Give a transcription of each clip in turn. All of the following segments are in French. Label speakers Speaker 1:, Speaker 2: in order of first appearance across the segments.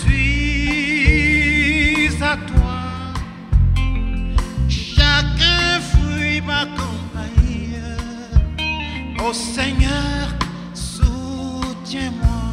Speaker 1: suis à toi. Chacun fruit ma compagnie. Ô Seigneur, soutiens-moi.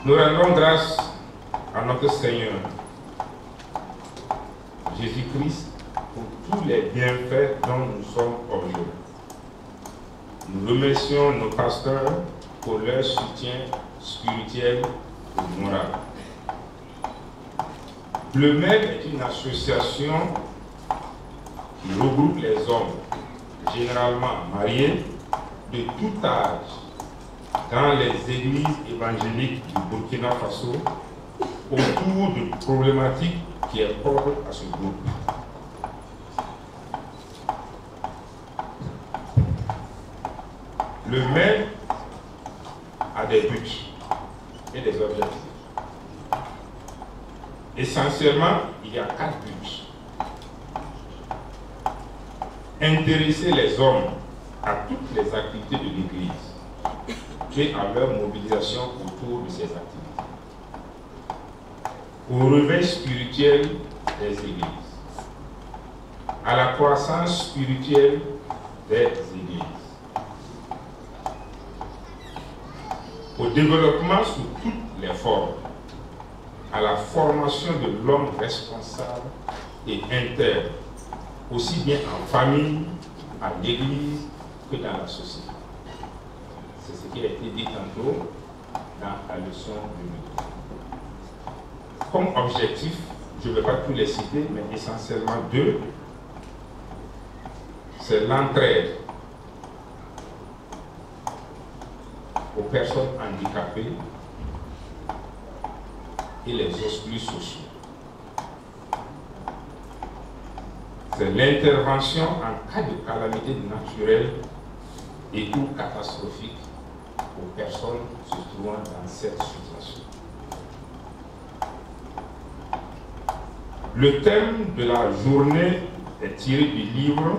Speaker 2: Nous rendons grâce à notre Seigneur Jésus-Christ pour tous les bienfaits dont nous sommes objets. Nous remercions nos pasteurs pour leur soutien spirituel et moral. Le MED est une association qui regroupe les hommes, généralement mariés, de tout âge, dans les églises évangéliques du Burkina Faso, autour de problématiques qui est propre à ce groupe. Le MED a des buts et des objectifs. Essentiellement, il y a 4 buts. Intéresser les hommes à toutes les activités de l'Église et à leur mobilisation autour de ces activités. Au réveil spirituel des églises, à la croissance spirituelle des églises, au développement sous toutes les formes, à la formation de l'homme responsable et intègre, aussi bien en famille, à l'église que dans la société. C'est ce qui a été dit tantôt dans la leçon du midi. Comme objectif, je ne vais pas tous les citer, mais essentiellement 2. C'est l'entraide aux personnes handicapées et les exclus sociaux. C'est l'intervention en cas de calamité naturelle et ou catastrophique aux personnes se trouvant dans cette situation. Le thème de la journée est tiré du livre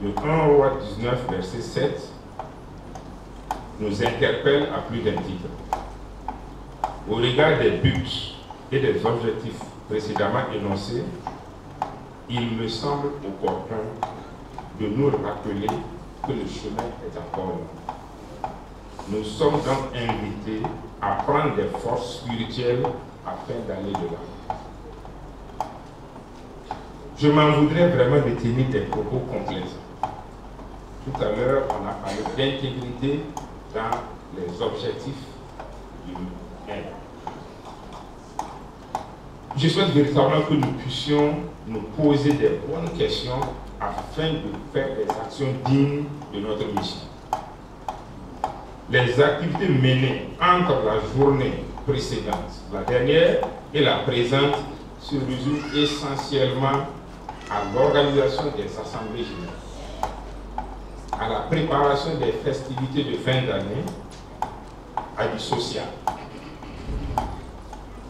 Speaker 2: de 1 Roi 19, verset 7, nous interpelle à plus d'un titre. Au regard des buts et des objectifs précédemment énoncés, il me semble opportun de nous rappeler que le chemin est encore long. nous sommes donc invités à prendre des forces spirituelles afin d'aller de l'avant. Je m'en voudrais vraiment de tenir des propos complaisants. Tout à l'heure, on a parlé d'intégrité dans les objectifs du M. Je souhaite véritablement que nous puissions nous poser des bonnes questions afin de faire des actions dignes de notre mission. Les activités menées entre la journée précédente, la dernière et la présente se résument essentiellement à l'organisation des assemblées générales, à la préparation des festivités de fin d'année, à du social.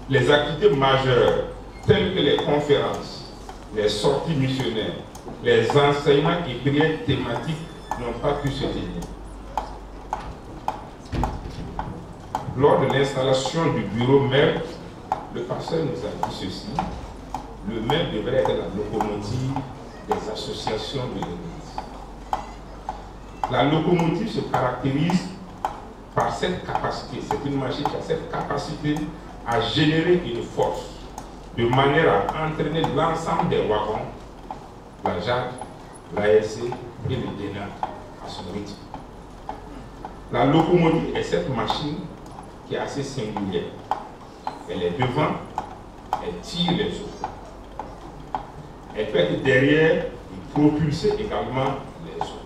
Speaker 2: Les activités majeures, telles que les conférences, les sorties missionnaires, les enseignements et prières thématiques n'ont pas pu se tenir. Lors de l'installation du bureau MEP, le pasteur nous a dit ceci: le MEP devrait être la locomotive des associations de l'Église. La locomotive se caractérise par cette capacité, c'est une machine qui a cette capacité à générer une force, de manière à entraîner l'ensemble des wagons, la JAD, l'ASC et le DENA à son rythme. La locomotive est cette machine qui est assez singulière. Elle est devant, elle tire les autres. Elle peut être derrière et propulser également les autres.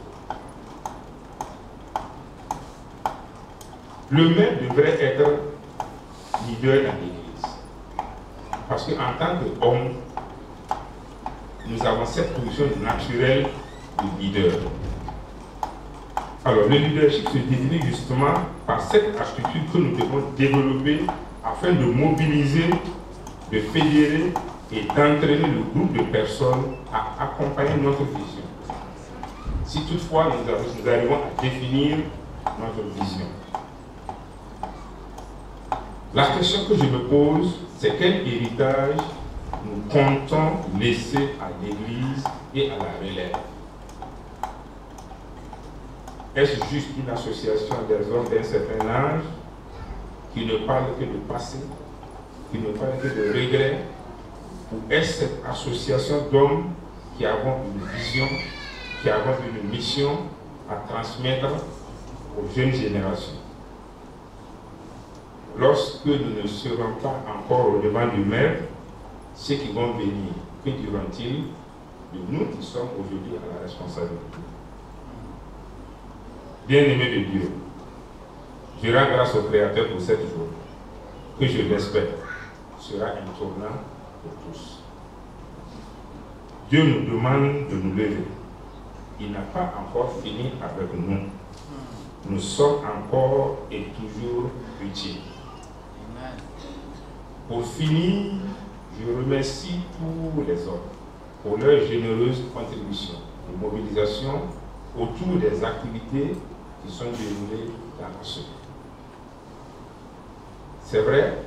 Speaker 2: Le maire devrait être leader dans l'Église. Parce qu'en tant qu'homme, nous avons cette position naturelle de leader. Alors, le leadership se définit justement par cette attitude que nous devons développer afin de mobiliser, de fédérer et d'entraîner le groupe de personnes à accompagner notre vision. Si toutefois nous arrivons à définir notre vision. La question que je me pose, c'est quel héritage nous comptons laisser à l'Église et à la relève. Est-ce juste une association des hommes d'un certain âge qui ne parle que de passé, qui ne parle que de regrets, ou est-ce cette association d'hommes qui avons une vision, qui avons une mission à transmettre aux jeunes générations? Lorsque nous ne serons pas encore au devant du maire, ceux qui vont venir, que diront-ils de nous qui sommes aujourd'hui à la responsabilité? Bien-aimé de Dieu, je rends grâce au Créateur pour cette journée, que je l'espère sera un tournant pour tous. Dieu nous demande de nous lever. Il n'a pas encore fini avec nous. Nous sommes encore et toujours utiles. Pour finir, je remercie tous les hommes pour leur généreuse contribution et mobilisation autour des activités qui sont déroulées dans la semaine. C'est vrai,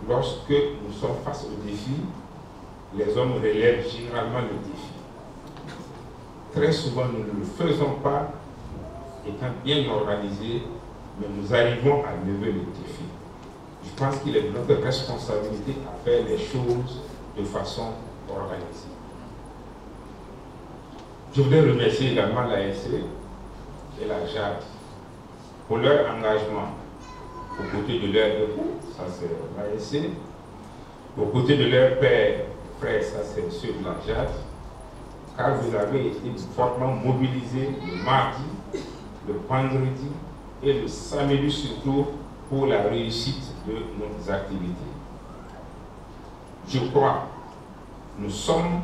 Speaker 2: lorsque nous sommes face au défi, les hommes relèvent généralement le défi. Très souvent, nous ne le faisons pas étant bien organisés, mais nous arrivons à lever le défi. Je pense qu'il est de notre responsabilité à faire les choses de façon organisée. Je voudrais remercier également l'ASC et la JAD pour leur engagement aux côtés de leur époux, ça c'est l'ASC, aux côtés de leurs pères, frères, ça c'est ceux de la JAD, car vous avez été fortement mobilisés le mardi, le vendredi et le samedi surtout pour la réussite de nos activités. Je crois que nous sommes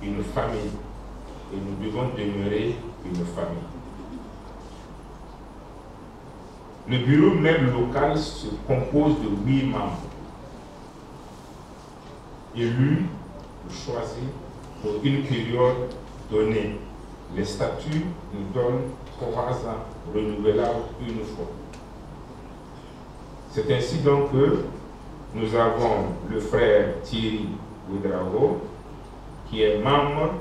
Speaker 2: une famille et nous devons demeurer une famille. Le bureau même local se compose de 8 membres, élus ou choisis pour une période donnée. Les statuts nous donnent 3 ans renouvelables une fois. C'est ainsi donc que nous avons le frère Thierry Ouedraogo, qui est membre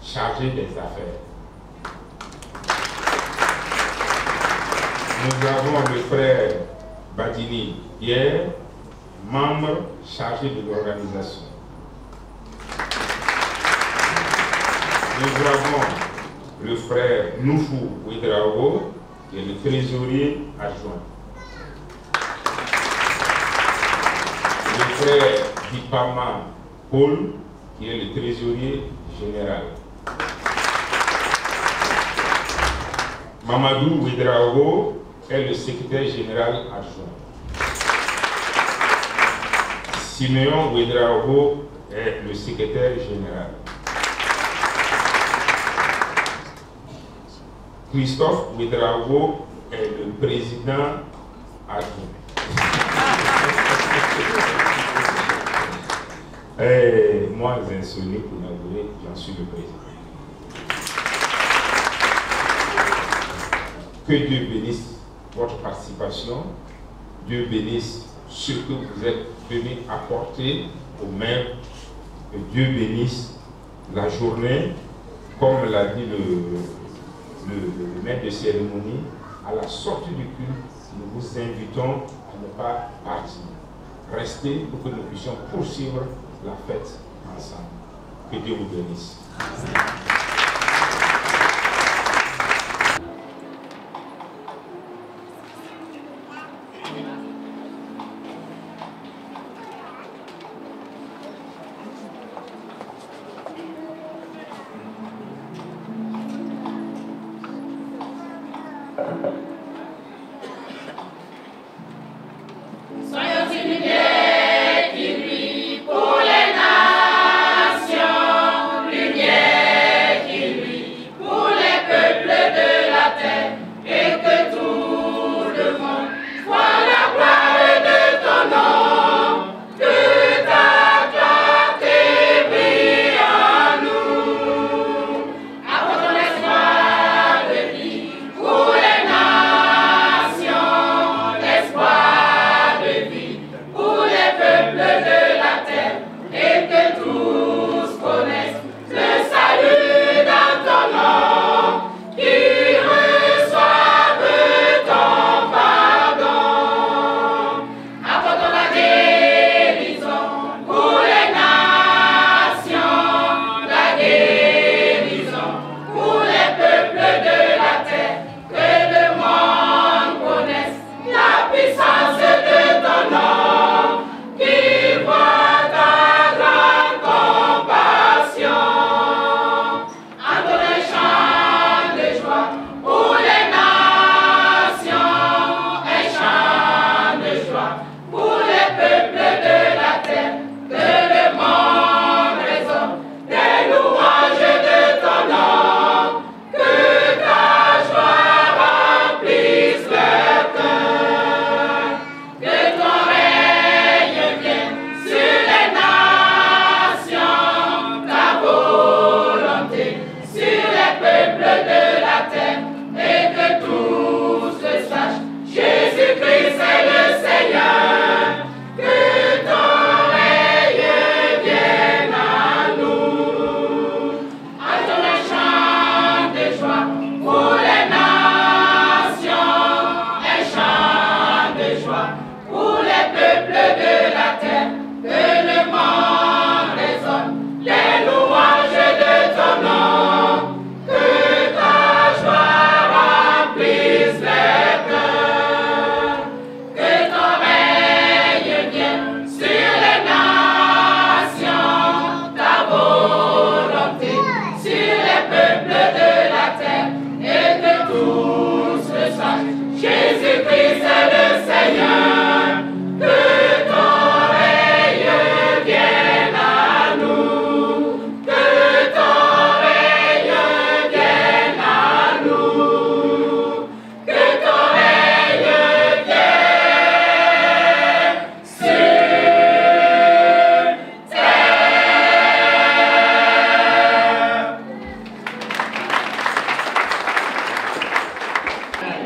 Speaker 2: chargé des affaires. Nous avons le frère Badini Pierre, membre chargé de l'organisation. Nous avons le frère Noufou Ouedraogo, qui est le trésorier adjoint. Le frère Dipama Paul, qui est le trésorier général. Mamadou Ouedraogo est le secrétaire général adjoint. Siméon Ouedraogo est le secrétaire général. Christophe Ouedraogo est le président adjoint. Et moi, insolite pour inaugurer, j'en suis le président. Que Dieu bénisse votre participation, Dieu bénisse ce que vous êtes venus apporter au maire, que Dieu bénisse la journée, comme l'a dit le maître de cérémonie, à la sortie du culte, nous vous invitons à ne pas partir. Restez pour que nous puissions poursuivre la fête ensemble. Que Dieu vous bénisse.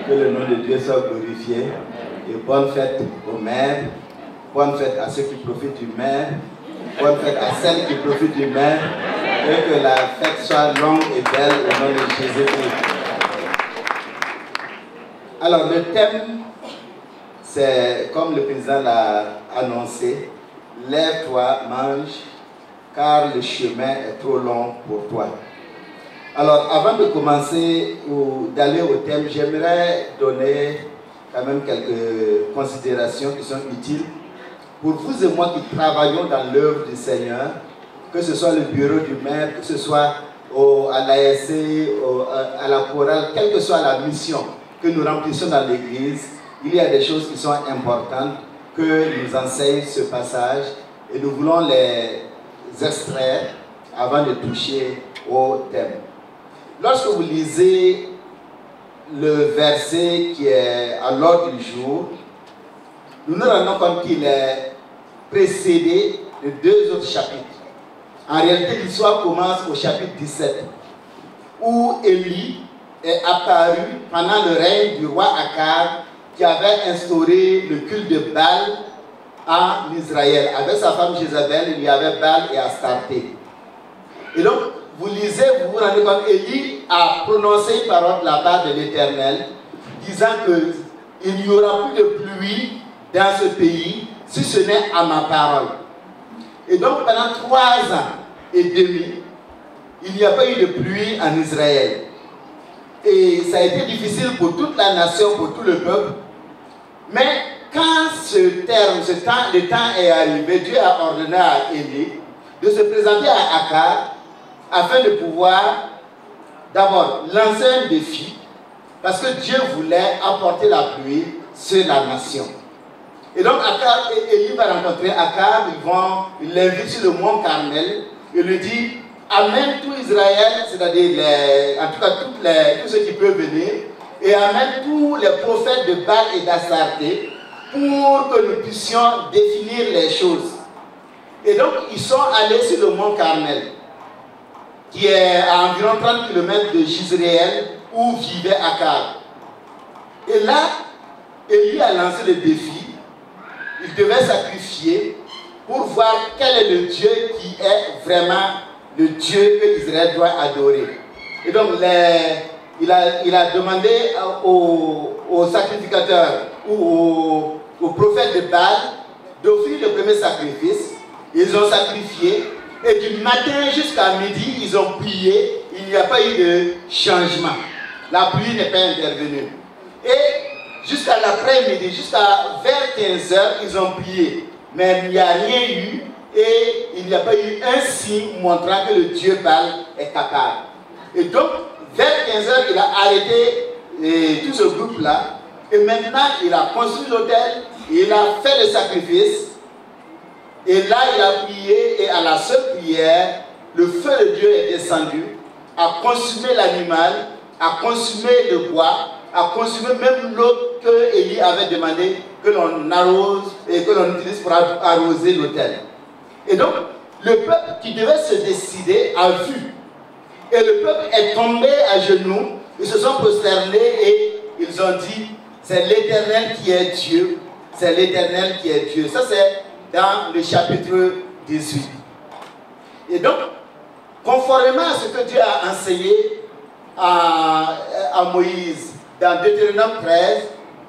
Speaker 3: Que le nom de Dieu soit glorifié. Et bonne fête au maire, bonne fête à ceux qui profitent du maire, bonne fête à celles qui profitent du maire, et que la fête soit longue et belle au nom de Jésus-Christ. Alors le thème, c'est comme le président l'a annoncé, lève-toi, mange, car le chemin est trop long pour toi. Alors avant de commencer ou d'aller au thème, j'aimerais donner quand même quelques considérations qui sont utiles pour vous et moi qui travaillons dans l'œuvre du Seigneur, que ce soit le bureau du maire, que ce soit à l'ASC, à la chorale, quelle que soit la mission que nous remplissons dans l'église, il y a des choses qui sont importantes que nous enseigne ce passage et nous voulons les extraire avant de toucher au thème. Lorsque vous lisez le verset qui est à l'ordre du jour, nous nous rendons compte qu'il est précédé de deux autres chapitres. En réalité, l'histoire commence au chapitre 17, où Élie est apparu pendant le règne du roi Akab, qui avait instauré le culte de Baal en Israël. Avec sa femme Jézabel, il y avait Baal et Astarté. Et donc, vous lisez, vous vous rendez compte, Élie a prononcé une parole de la part de l'Éternel, disant qu'il n'y aura plus de pluie dans ce pays, si ce n'est à ma parole. Et donc, pendant 3 ans et demi, il n'y a pas eu de pluie en Israël. Et ça a été difficile pour toute la nation, pour tout le peuple. Mais quand le temps est arrivé, Dieu a ordonné à Élie de se présenter à Akab afin de pouvoir d'abord lancer un défi, parce que Dieu voulait apporter la pluie sur la nation. Et donc Élie va rencontrer Akab, il l'invite sur le mont Carmel, et lui dit: amène tout Israël, c'est-à-dire en tout cas tous ceux qui peuvent venir, et amène tous les prophètes de Baal et d'Astarté pour que nous puissions définir les choses. Et donc ils sont allés sur le mont Carmel, qui est à environ 30 km de Jizréel, où vivait Akab. Et là, Élie a lancé le défi. Il devait sacrifier pour voir quel est le Dieu qui est vraiment le Dieu que Israël doit adorer. Et donc, il a demandé aux sacrificateurs ou aux prophètes de Baal d'offrir le premier sacrifice. Ils ont sacrifié. Et du matin jusqu'à midi, ils ont prié. Il n'y a pas eu de changement. La pluie n'est pas intervenue. Et jusqu'à l'après-midi, vers 15 h, ils ont prié. Mais il n'y a rien eu. Et il n'y a pas eu un signe montrant que le Dieu Baal est capable. Et donc, vers 15 h, il a arrêté tout ce groupe-là. Et maintenant, il a construit l'autel. Il a fait le sacrifice. Et là, il a prié, et à la seule prière, le feu de Dieu est descendu, a consumé l'animal, a consumé le bois, a consumé même l'eau que Élie avait demandé que l'on arrose et que l'on utilise pour arroser l'autel. Et donc, le peuple qui devait se décider a vu. Et le peuple est tombé à genoux, ils se sont prosternés et ils ont dit: c'est l'Éternel qui est Dieu, c'est l'Éternel qui est Dieu. Ça, c'est dans le chapitre 18. Et donc, conformément à ce que Dieu a enseigné à Moïse dans Deutéronome 13,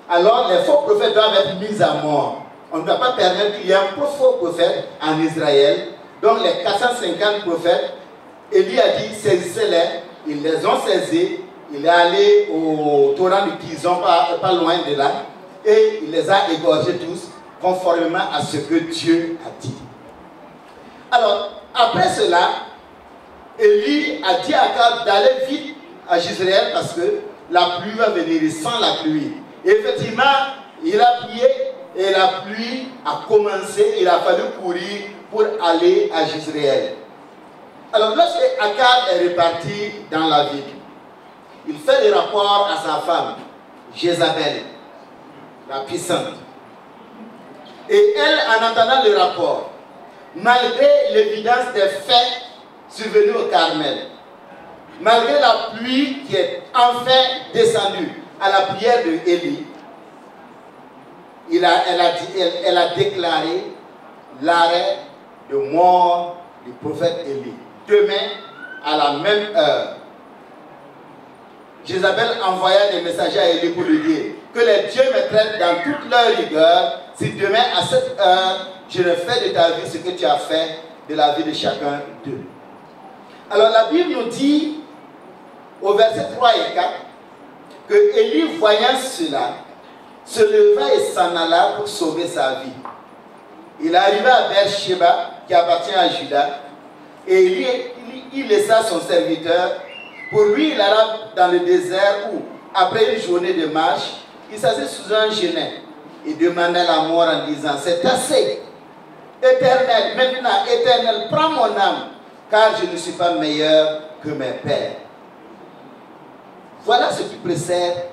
Speaker 3: alors les faux prophètes doivent être mis à mort. On ne doit pas permettre qu'il y ait un faux prophète en Israël. Donc les 450 prophètes, Élie a dit: saisissez-les. Ils les ont saisis. Il est allé au torrent de Kizon, pas loin de là, et il les a égorgés tous, conformément à ce que Dieu a dit. Alors, après cela, Élie a dit à Akab d'aller vite à Jizréel parce que la pluie va venir, il sent la pluie. Et effectivement, il a prié et la pluie a commencé, il a fallu courir pour aller à Jizréel. Alors, lorsque Akab est reparti dans la ville, il fait des rapports à sa femme, Jézabel, la puissante. Et elle, en entendant le rapport, malgré l'évidence des faits survenus au Carmel, malgré la pluie qui est enfin descendue à la prière de Élie, elle a déclaré l'arrêt de mort du prophète Élie. Demain, à la même heure, Jézabel envoya des messagers à Élie pour lui dire: que les dieux me traitent dans toute leur rigueur, si demain à cette heure, je ne fais de ta vie ce que tu as fait de la vie de chacun d'eux. Alors la Bible nous dit, au verset 3 et 4, que Élie, voyant cela, se leva et s'en alla pour sauver sa vie. Il arriva à Beersheba, qui appartient à Juda, et il laissa son serviteur. Pour lui, il alla dans le désert où, après une journée de marche, il s'assit sous un genêt et demanda la mort en disant, c'est assez, Éternel, maintenant, Éternel, prends mon âme, car je ne suis pas meilleur que mes pères. Voilà ce qui précède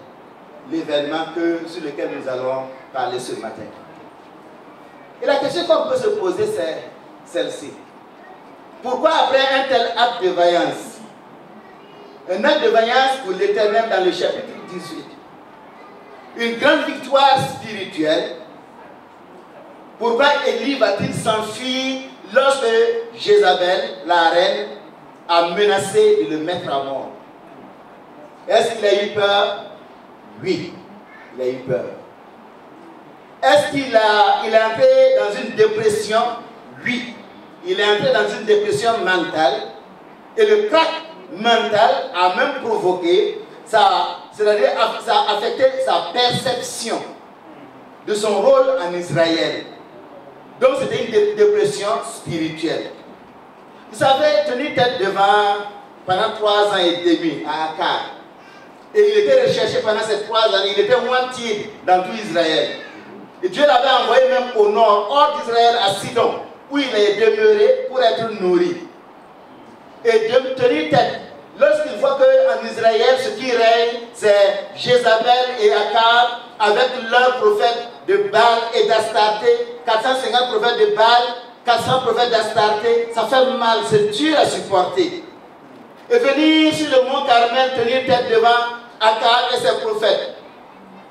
Speaker 3: l'événement sur lequel nous allons parler ce matin. Et la question qu'on peut se poser, c'est celle-ci. Pourquoi après un tel acte de vaillance, un acte de vaillance pour l'Éternel dans le chapitre 18, une grande victoire spirituelle, pourquoi Élie va-t-il s'enfuir lorsque Jézabel, la reine, a menacé de le mettre à mort? Est-ce qu'il a eu peur? Oui, il a eu peur. Est-ce qu'il est entré dans une dépression? Oui, il est entré dans une dépression mentale. Et le crack mental a même provoqué, c'est-à-dire ça a affecté sa perception de son rôle en Israël. Donc c'était une dépression spirituelle. Vous savez, tenir tête devant pendant 3 ans et demi à Akar. Et il était recherché pendant ces 3 années, il était wanted dans tout Israël. Et Dieu l'avait envoyé même au nord, hors d'Israël, à Sidon, où il est demeuré pour être nourri. Et de tenir tête, lorsqu'il voit qu'en Israël, ce qui règne, c'est Jézabel et Akab, avec leurs prophètes de Baal et d'Astarté, 450 prophètes de Baal, 400 prophètes d'Astarté, ça fait mal, c'est dur à supporter. Et venir sur le mont Carmel, tenir tête devant Akab et ses prophètes,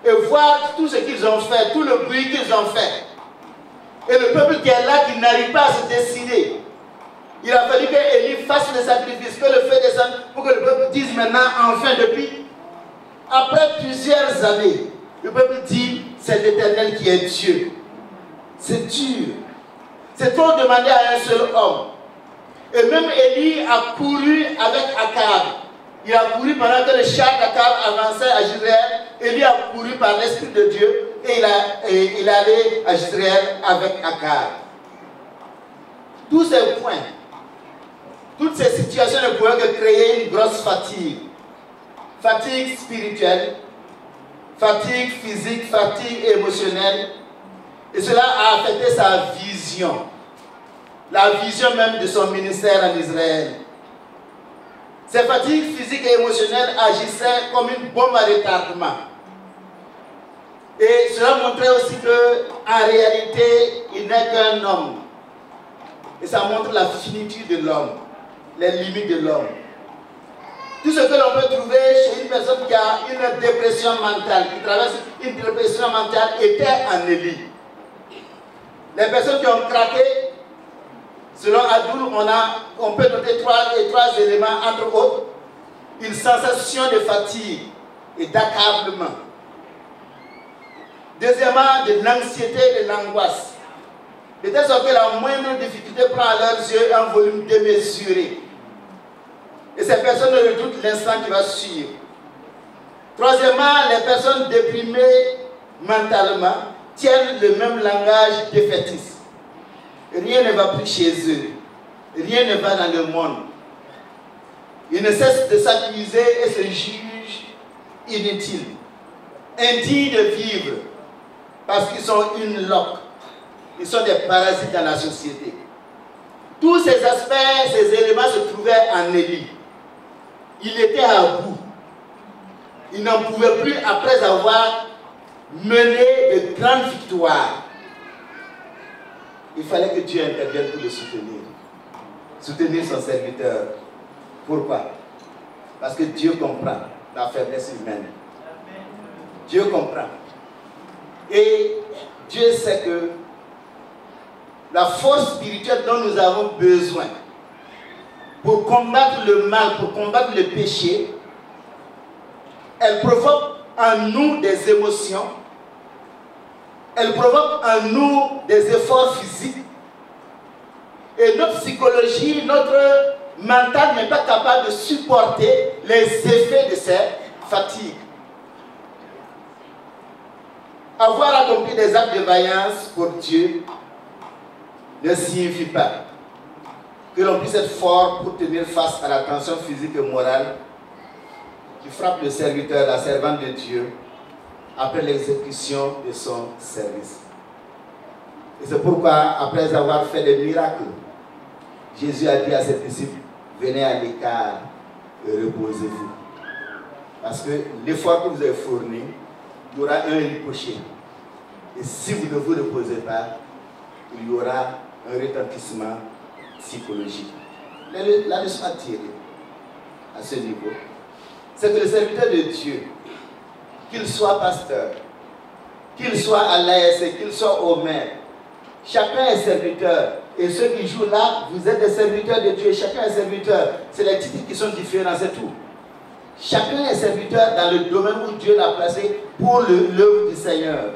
Speaker 3: et voir tout ce qu'ils ont fait, tout le bruit qu'ils ont fait. Et le peuple qui est là, qui n'arrive pas à se décider. Il a fallu que Élie fasse le sacrifice, que le feu descende, pour que le peuple dise maintenant, enfin, depuis, après plusieurs années, le peuple dit, c'est l'Éternel qui est Dieu. C'est dur. C'est trop demandé à un seul homme. Et même Élie a couru avec Akab. Il a couru pendant que le char d'Akab avançait à Jezreel. Élie a couru par l'Esprit de Dieu et il est allé à Jezreel avec Akab. Tous ces points, toutes ces situations ne pouvaient que créer une grosse fatigue. Fatigue spirituelle, fatigue physique, fatigue émotionnelle. Et cela a affecté sa vision. La vision même de son ministère en Israël. Ces fatigues physiques et émotionnelles agissaient comme une bombe à retardement. Et cela montrait aussi qu'en réalité, il n'est qu'un homme. Et ça montre la finitude de l'homme, les limites de l'homme. Tout ce que l'on peut trouver chez une personne qui a une dépression mentale, qui traverse une dépression mentale, était en Élie. Les personnes qui ont craqué, selon Adoul, on peut noter trois éléments, entre autres, une sensation de fatigue et d'accablement. Deuxièmement, de l'anxiété et de l'angoisse. De telle sorte que la moindre difficulté prend à leurs yeux un volume démesuré. Et ces personnes redoutent l'instant qui va suivre. Troisièmement, les personnes déprimées mentalement tiennent le même langage défaitiste. Rien ne va plus chez eux. Rien ne va dans le monde. Ils ne cessent de s'accuser et se jugent inutiles, indignes de vivre, parce qu'ils sont une loque. Ils sont des parasites dans la société. Tous ces aspects, ces éléments se trouvaient en Élie. Il était à bout. Il n'en pouvait plus après avoir mené de grandes victoires. Il fallait que Dieu intervienne pour le soutenir. Soutenir son serviteur. Pourquoi? Parce que Dieu comprend la faiblesse humaine. Dieu comprend. Et Dieu sait que la force spirituelle dont nous avons besoin pour combattre le mal, pour combattre le péché, elle provoque en nous des émotions, elle provoque en nous des efforts physiques, et notre psychologie, notre mental n'est pas capable de supporter les effets de cette fatigue. Avoir accompli des actes de vaillance pour Dieu ne signifie pas que l'on puisse être fort pour tenir face à la tension physique et morale qui frappe le serviteur, la servante de Dieu, après l'exécution de son service. Et c'est pourquoi, après avoir fait des miracles, Jésus a dit à ses disciples, venez à l'écart et reposez-vous. Parce que l'effort que vous avez fourni, il y aura un ricoché. Et si vous ne vous reposez pas, il y aura un retentissement psychologique. La leçon à tirer à ce niveau, c'est que le serviteur de Dieu, qu'il soit pasteur, qu'il soit à l'ASC, qu'il soit au maire, chacun est serviteur. Et ceux qui jouent là, vous êtes des serviteurs de Dieu, chacun est serviteur. C'est les titres qui sont différents, c'est tout. Chacun est serviteur dans le domaine où Dieu l'a placé pour l'œuvre du Seigneur.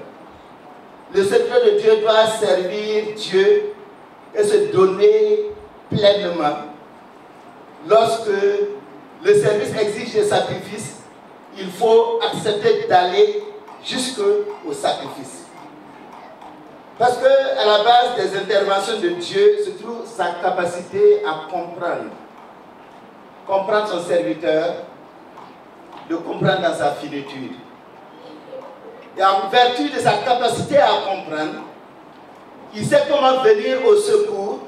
Speaker 3: Le serviteur de Dieu doit servir Dieu et se donner pleinement. Lorsque le service exige des sacrifices, il faut accepter d'aller jusqu'au sacrifice. Parce qu'à la base des interventions de Dieu se trouve sa capacité à comprendre. Comprendre son serviteur, de comprendre dans sa finitude. Et en vertu de sa capacité à comprendre, il sait comment venir au secours,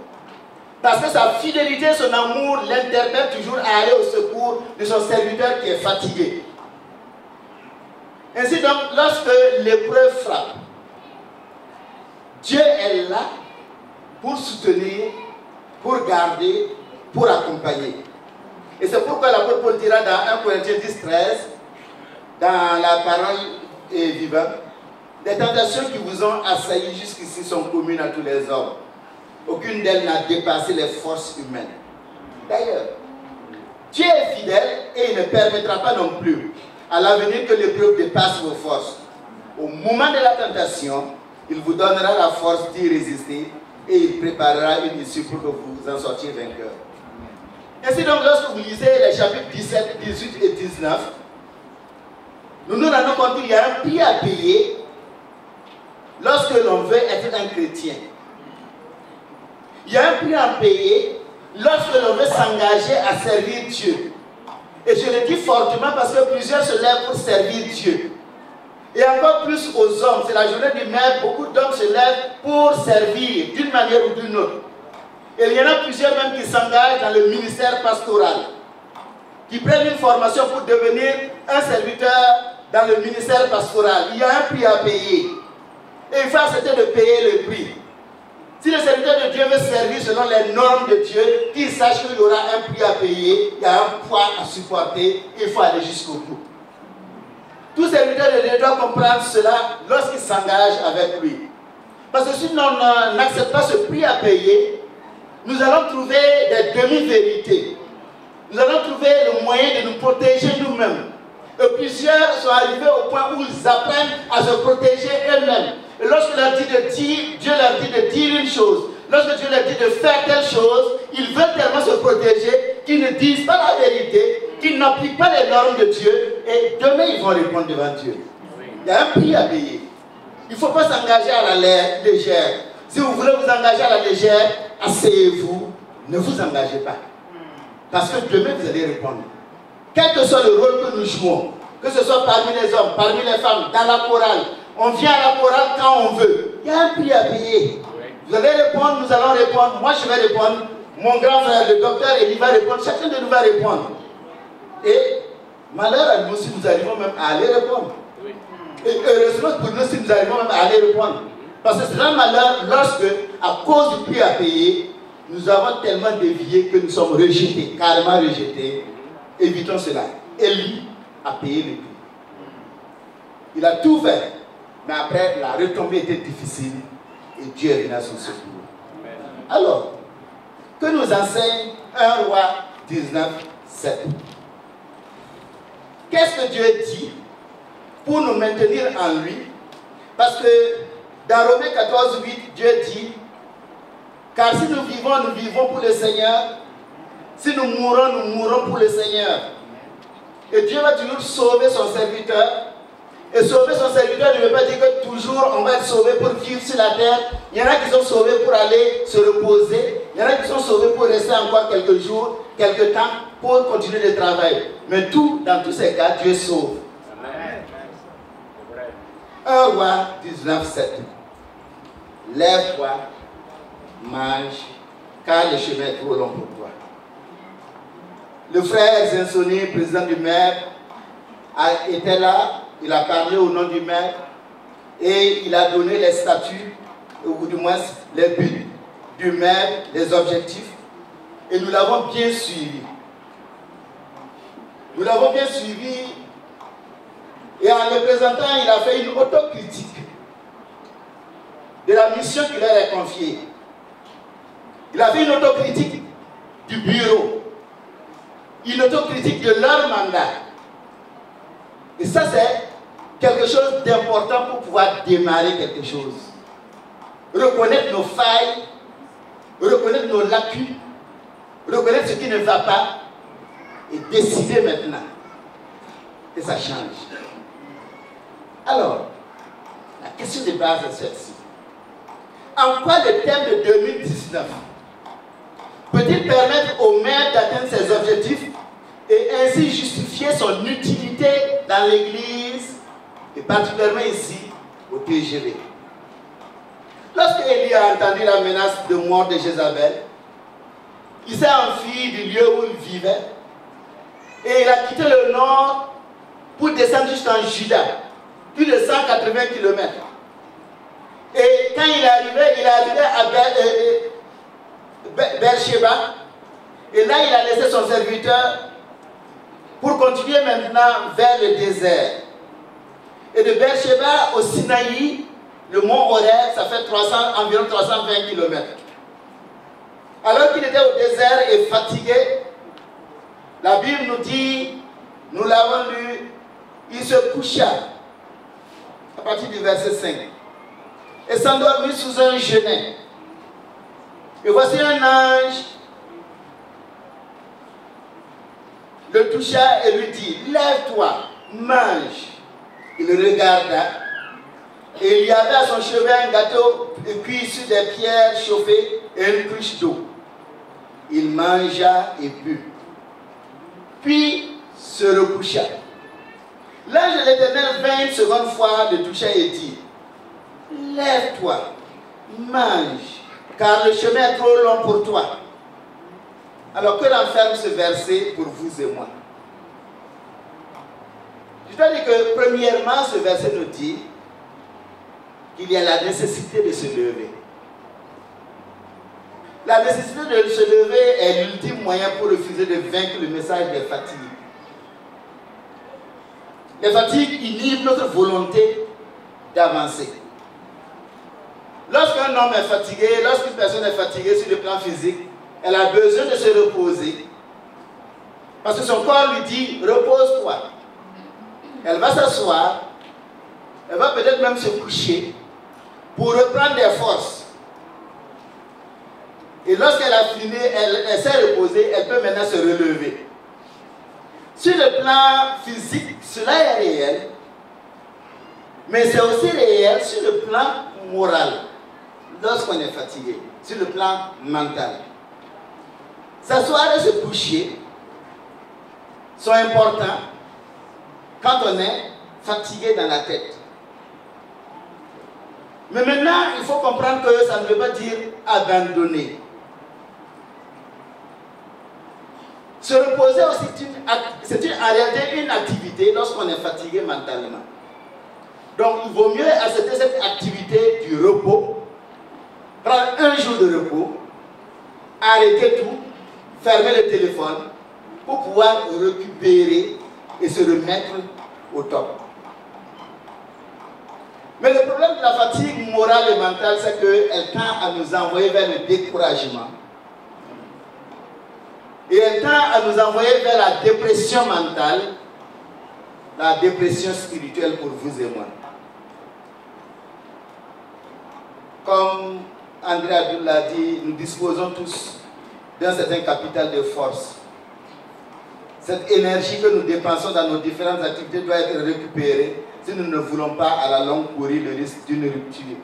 Speaker 3: parce que sa fidélité, son amour l'interpelle toujours à aller au secours de son serviteur qui est fatigué. Ainsi donc, lorsque l'épreuve frappe, Dieu est là pour soutenir, pour garder, pour accompagner. Et c'est pourquoi l'apôtre Paul dira dans 1 Corinthiens 10, 13, dans la parole vivante, les tentations qui vous ont assailli jusqu'ici sont communes à tous les hommes. Aucune d'elles n'a dépassé les forces humaines. D'ailleurs, Dieu est fidèle et il ne permettra pas non plus à l'avenir que l'épreuve dépasse vos forces. Au moment de la tentation, il vous donnera la force d'y résister et il préparera une issue pour que vous en sortiez vainqueur. Ainsi donc, lorsque vous lisez les chapitres 17, 18 et 19, nous nous rendons compte qu'il y a un prix à payer lorsque l'on veut être un chrétien. Il y a un prix à payer lorsque l'on veut s'engager à servir Dieu. Et je le dis fortement parce que plusieurs se lèvent pour servir Dieu. Et encore plus aux hommes, c'est la journée du maire, beaucoup d'hommes se lèvent pour servir d'une manière ou d'une autre. Et il y en a plusieurs même qui s'engagent dans le ministère pastoral, qui prennent une formation pour devenir un serviteur dans le ministère pastoral. Il y a un prix à payer. Et il faut accepter de payer le prix. Si le serviteur de Dieu veut servir selon les normes de Dieu, qu'il sache qu'il y aura un prix à payer, il y a un poids à supporter, il faut aller jusqu'au bout. Tout serviteur de Dieu doit comprendre cela lorsqu'il s'engage avec lui. Parce que si on n'accepte pas ce prix à payer, nous allons trouver des demi-vérités. Nous allons trouver le moyen de nous protéger nous-mêmes. Et plusieurs sont arrivés au point où ils apprennent à se protéger eux-mêmes. Et lorsque Dieu leur dit de dire une chose, lorsque Dieu leur dit de faire telle chose, ils veulent tellement se protéger qu'ils ne disent pas la vérité, qu'ils n'appliquent pas les normes de Dieu, et demain ils vont répondre devant Dieu. Il y a un prix à payer. Il ne faut pas s'engager à la légère. Si vous voulez vous engager à la légère, asseyez-vous, ne vous engagez pas. Parce que demain vous allez répondre. Quel que soit le rôle que nous jouons, que ce soit parmi les hommes, parmi les femmes, dans la chorale, on vient à la chorale quand on veut. Il y a un prix à payer. Vous allez répondre, nous allons répondre. Moi je vais répondre. Mon grand frère, le docteur, il va répondre. Chacun de nous va répondre. Et malheur à nous si nous arrivons même à aller répondre. Et heureusement pour nous si nous arrivons même à aller répondre. Parce que c'est un malheur lorsque, à cause du prix à payer, nous avons tellement dévié que nous sommes rejetés, carrément rejetés. Évitons cela. Élie a payé le prix. Il a tout fait. Mais après, la retombée était difficile et Dieu est venu à son secours. Alors, que nous enseigne 1 Roi 19, 7. Qu'est-ce que Dieu dit pour nous maintenir en lui. Parce que dans Romains 14, 8, Dieu dit, car si nous vivons pour le Seigneur. Si nous mourrons pour le Seigneur. Et Dieu va toujours sauver son serviteur. Et sauver son serviteur ne veut pas dire que toujours on va être sauvé pour vivre sur la terre. Il y en a qui sont sauvés pour aller se reposer. Il y en a qui sont sauvés pour rester encore quelques jours, quelques temps, pour continuer le travail. Mais dans tous ces cas, Dieu sauve. 1 Roi 19, 7. Lève-toi, mange, car le chemin est trop long pour toi. Le frère Zinsoni, président du maire, était là. Il a parlé au nom du maire et il a donné les statuts, ou du moins les buts du maire, les objectifs. Et nous l'avons bien suivi. Nous l'avons bien suivi. Et en le présentant, il a fait une autocritique de la mission qui leur est confiée. Il a fait une autocritique du bureau. Une autocritique de leur mandat. Et ça, c'est quelque chose d'important pour pouvoir démarrer quelque chose. Reconnaître nos failles, reconnaître nos lacunes, reconnaître ce qui ne va pas et décider maintenant que ça change. Alors, la question de base est celle-ci. En quoi le thème de 2019 peut-il permettre au maire d'atteindre ses objectifs et ainsi justifier son utilité dans l'Église et particulièrement ici au TGV? Lorsque Élie a entendu la menace de mort de Jézabel, il s'est enfui du lieu où il vivait et il a quitté le nord pour descendre jusqu'en Juda, plus de 180 km. Et quand il est arrivé à Beersheba, et là il a laissé son serviteur pour continuer maintenant vers le désert. Et de Beersheba au Sinaï, le mont Horeb, ça fait environ 320 km. Alors qu'il était au désert et fatigué, la Bible nous dit, nous l'avons lu, il se coucha, à partir du verset 5, et s'endormit sous un genêt. Et voici un ange le toucha et lui dit, lève-toi, mange. Il regarda, et il y avait à son chevet un gâteau cuit sur des pierres chauffées et une cruche d'eau. Il mangea et but, puis se recoucha. L'ange de l'Éternel vint une seconde fois le toucher et dit, lève-toi, mange, car le chemin est trop long pour toi. Alors que renferme ce verset pour vous et moi? Je dois dire que premièrement, ce verset nous dit qu'il y a la nécessité de se lever. La nécessité de se lever est l'ultime moyen pour refuser de vaincre le message des fatigues. Les fatigues inhibent notre volonté d'avancer. Lorsqu'un homme est fatigué, lorsqu'une personne est fatiguée sur le plan physique, elle a besoin de se reposer. Parce que son corps lui dit, repose-toi. Elle va s'asseoir, elle va peut-être même se coucher pour reprendre des forces. Et lorsqu'elle a fini, elle s'est reposée, elle peut maintenant se relever. Sur le plan physique, cela est réel, mais c'est aussi réel sur le plan moral, lorsqu'on est fatigué, sur le plan mental. S'asseoir et se coucher sont importants quand on est fatigué dans la tête. Mais maintenant, il faut comprendre que ça ne veut pas dire abandonner. Se reposer aussi, c'est en réalité une activité lorsqu'on est fatigué mentalement. Donc, il vaut mieux accepter cette activité du repos, prendre un jour de repos, arrêter tout, fermer le téléphone pour pouvoir récupérer et se remettre au top. Mais le problème de la fatigue morale et mentale, c'est qu'elle tend à nous envoyer vers le découragement. Et elle tend à nous envoyer vers la dépression mentale. la dépression spirituelle pour vous et moi. Comme André Abdul l'a dit, nous disposons tous d'un certain capital de force. Cette énergie que nous dépensons dans nos différentes activités doit être récupérée si nous ne voulons pas à la longue courir le risque d'une rupture.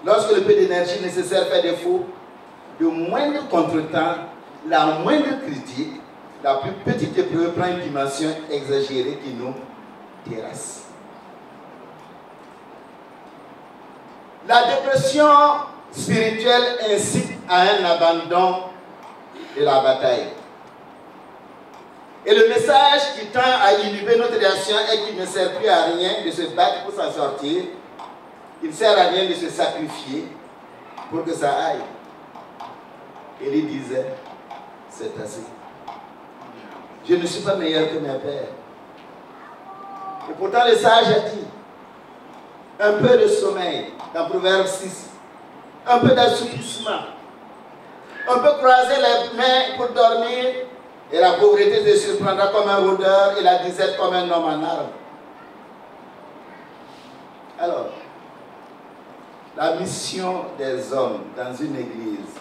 Speaker 3: Lorsque le peu d'énergie nécessaire fait défaut, le moindre contretemps, la moindre critique, la plus petite épreuve prend une dimension exagérée qui nous terrasse. La dépression spirituelle incite à un abandon de la bataille. Et le message qui tend à inhiber notre réaction est qu'il ne sert plus à rien de se battre pour s'en sortir. Il ne sert à rien de se sacrifier pour que ça aille. Élie disait, c'est assez. Je ne suis pas meilleur que mes pères. Et pourtant le sage a dit, un peu de sommeil, dans Proverbe 6, un peu d'assoupissement, on peut croiser les mains pour dormir, et la pauvreté se surprendra comme un rôdeur et la disette comme un homme en arme. Alors, la mission des hommes dans une église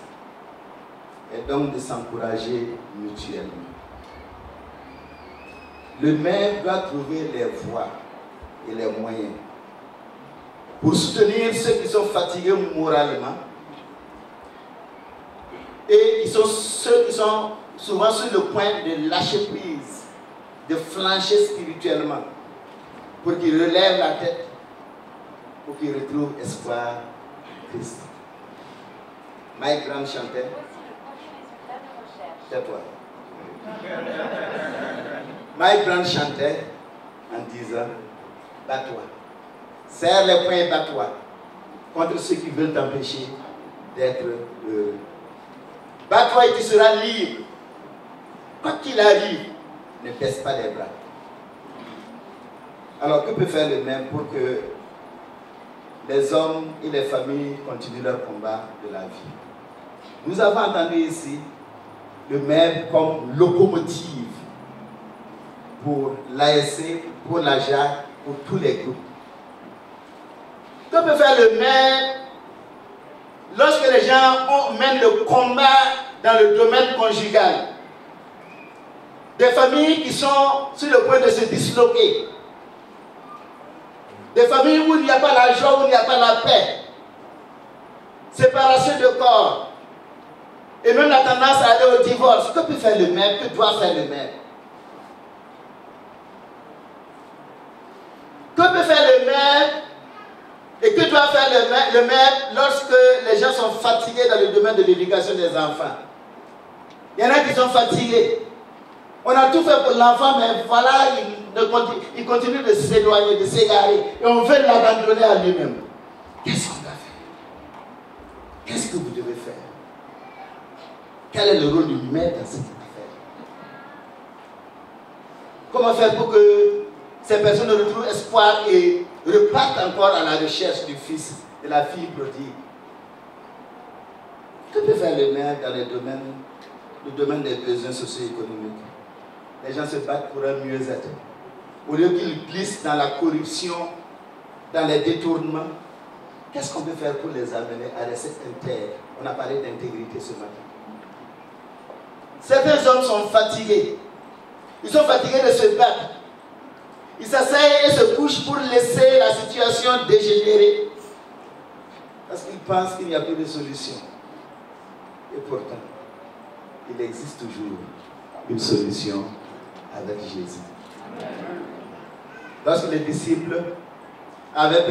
Speaker 3: est donc de s'encourager mutuellement. Le maire doit trouver les voies et les moyens pour soutenir ceux qui sont fatigués moralement et ceux qui sont souvent sur le point de lâcher prise, de flancher spirituellement, pour qu'ils relèvent la tête, pour qu'ils retrouvent espoir en Christ. Mike Grant chantait. Tais-toi. Mike Grant chantait en disant, bats-toi. Serre les poings et bats-toi contre ceux qui veulent t'empêcher d'être heureux. Bats-toi et tu seras libre. Quoi qu'il arrive, ne baisse pas les bras. Alors, que peut faire le même pour que les hommes et les familles continuent leur combat de la vie? Nous avons entendu ici le même comme locomotive pour l'ASC, pour la JAC, pour tous les groupes. Que peut faire le maire lorsque les gens mènent le combat dans le domaine conjugal? Des familles qui sont sur le point de se disloquer. Des familles où il n'y a pas la joie, où il n'y a pas la paix. Séparation de corps. Et même la tendance à aller au divorce. Que peut faire le maire? Que doit faire le maire? Que peut faire le maire? Et que doit faire le maire lorsque les gens sont fatigués dans le domaine de l'éducation des enfants? Il y en a qui sont fatigués. On a tout fait pour l'enfant, mais voilà, il continue de s'éloigner, de s'égarer. Et on veut l'abandonner à lui-même. Qu'est-ce qu'on doit faire? Qu'est-ce que vous devez faire? Quel est le rôle du maître dans cette affaire? Comment faire pour que ces personnes retrouvent espoir et repartent encore à la recherche du fils, de la fille prodigue? Que peut faire le maire dans le domaine des besoins socio-économiques? Les gens se battent pour un mieux-être. Au lieu qu'ils glissent dans la corruption, dans les détournements, qu'est-ce qu'on peut faire pour les amener à rester intègres? On a parlé d'intégrité ce matin. Certains hommes sont fatigués. Ils sont fatigués de se battre. Ils s'asseyent et se couchent pour laisser la situation dégénérer. Parce qu'ils pensent qu'il n'y a plus de solution. Et pourtant, il existe toujours une solution avec Jésus. Lorsque les disciples avaient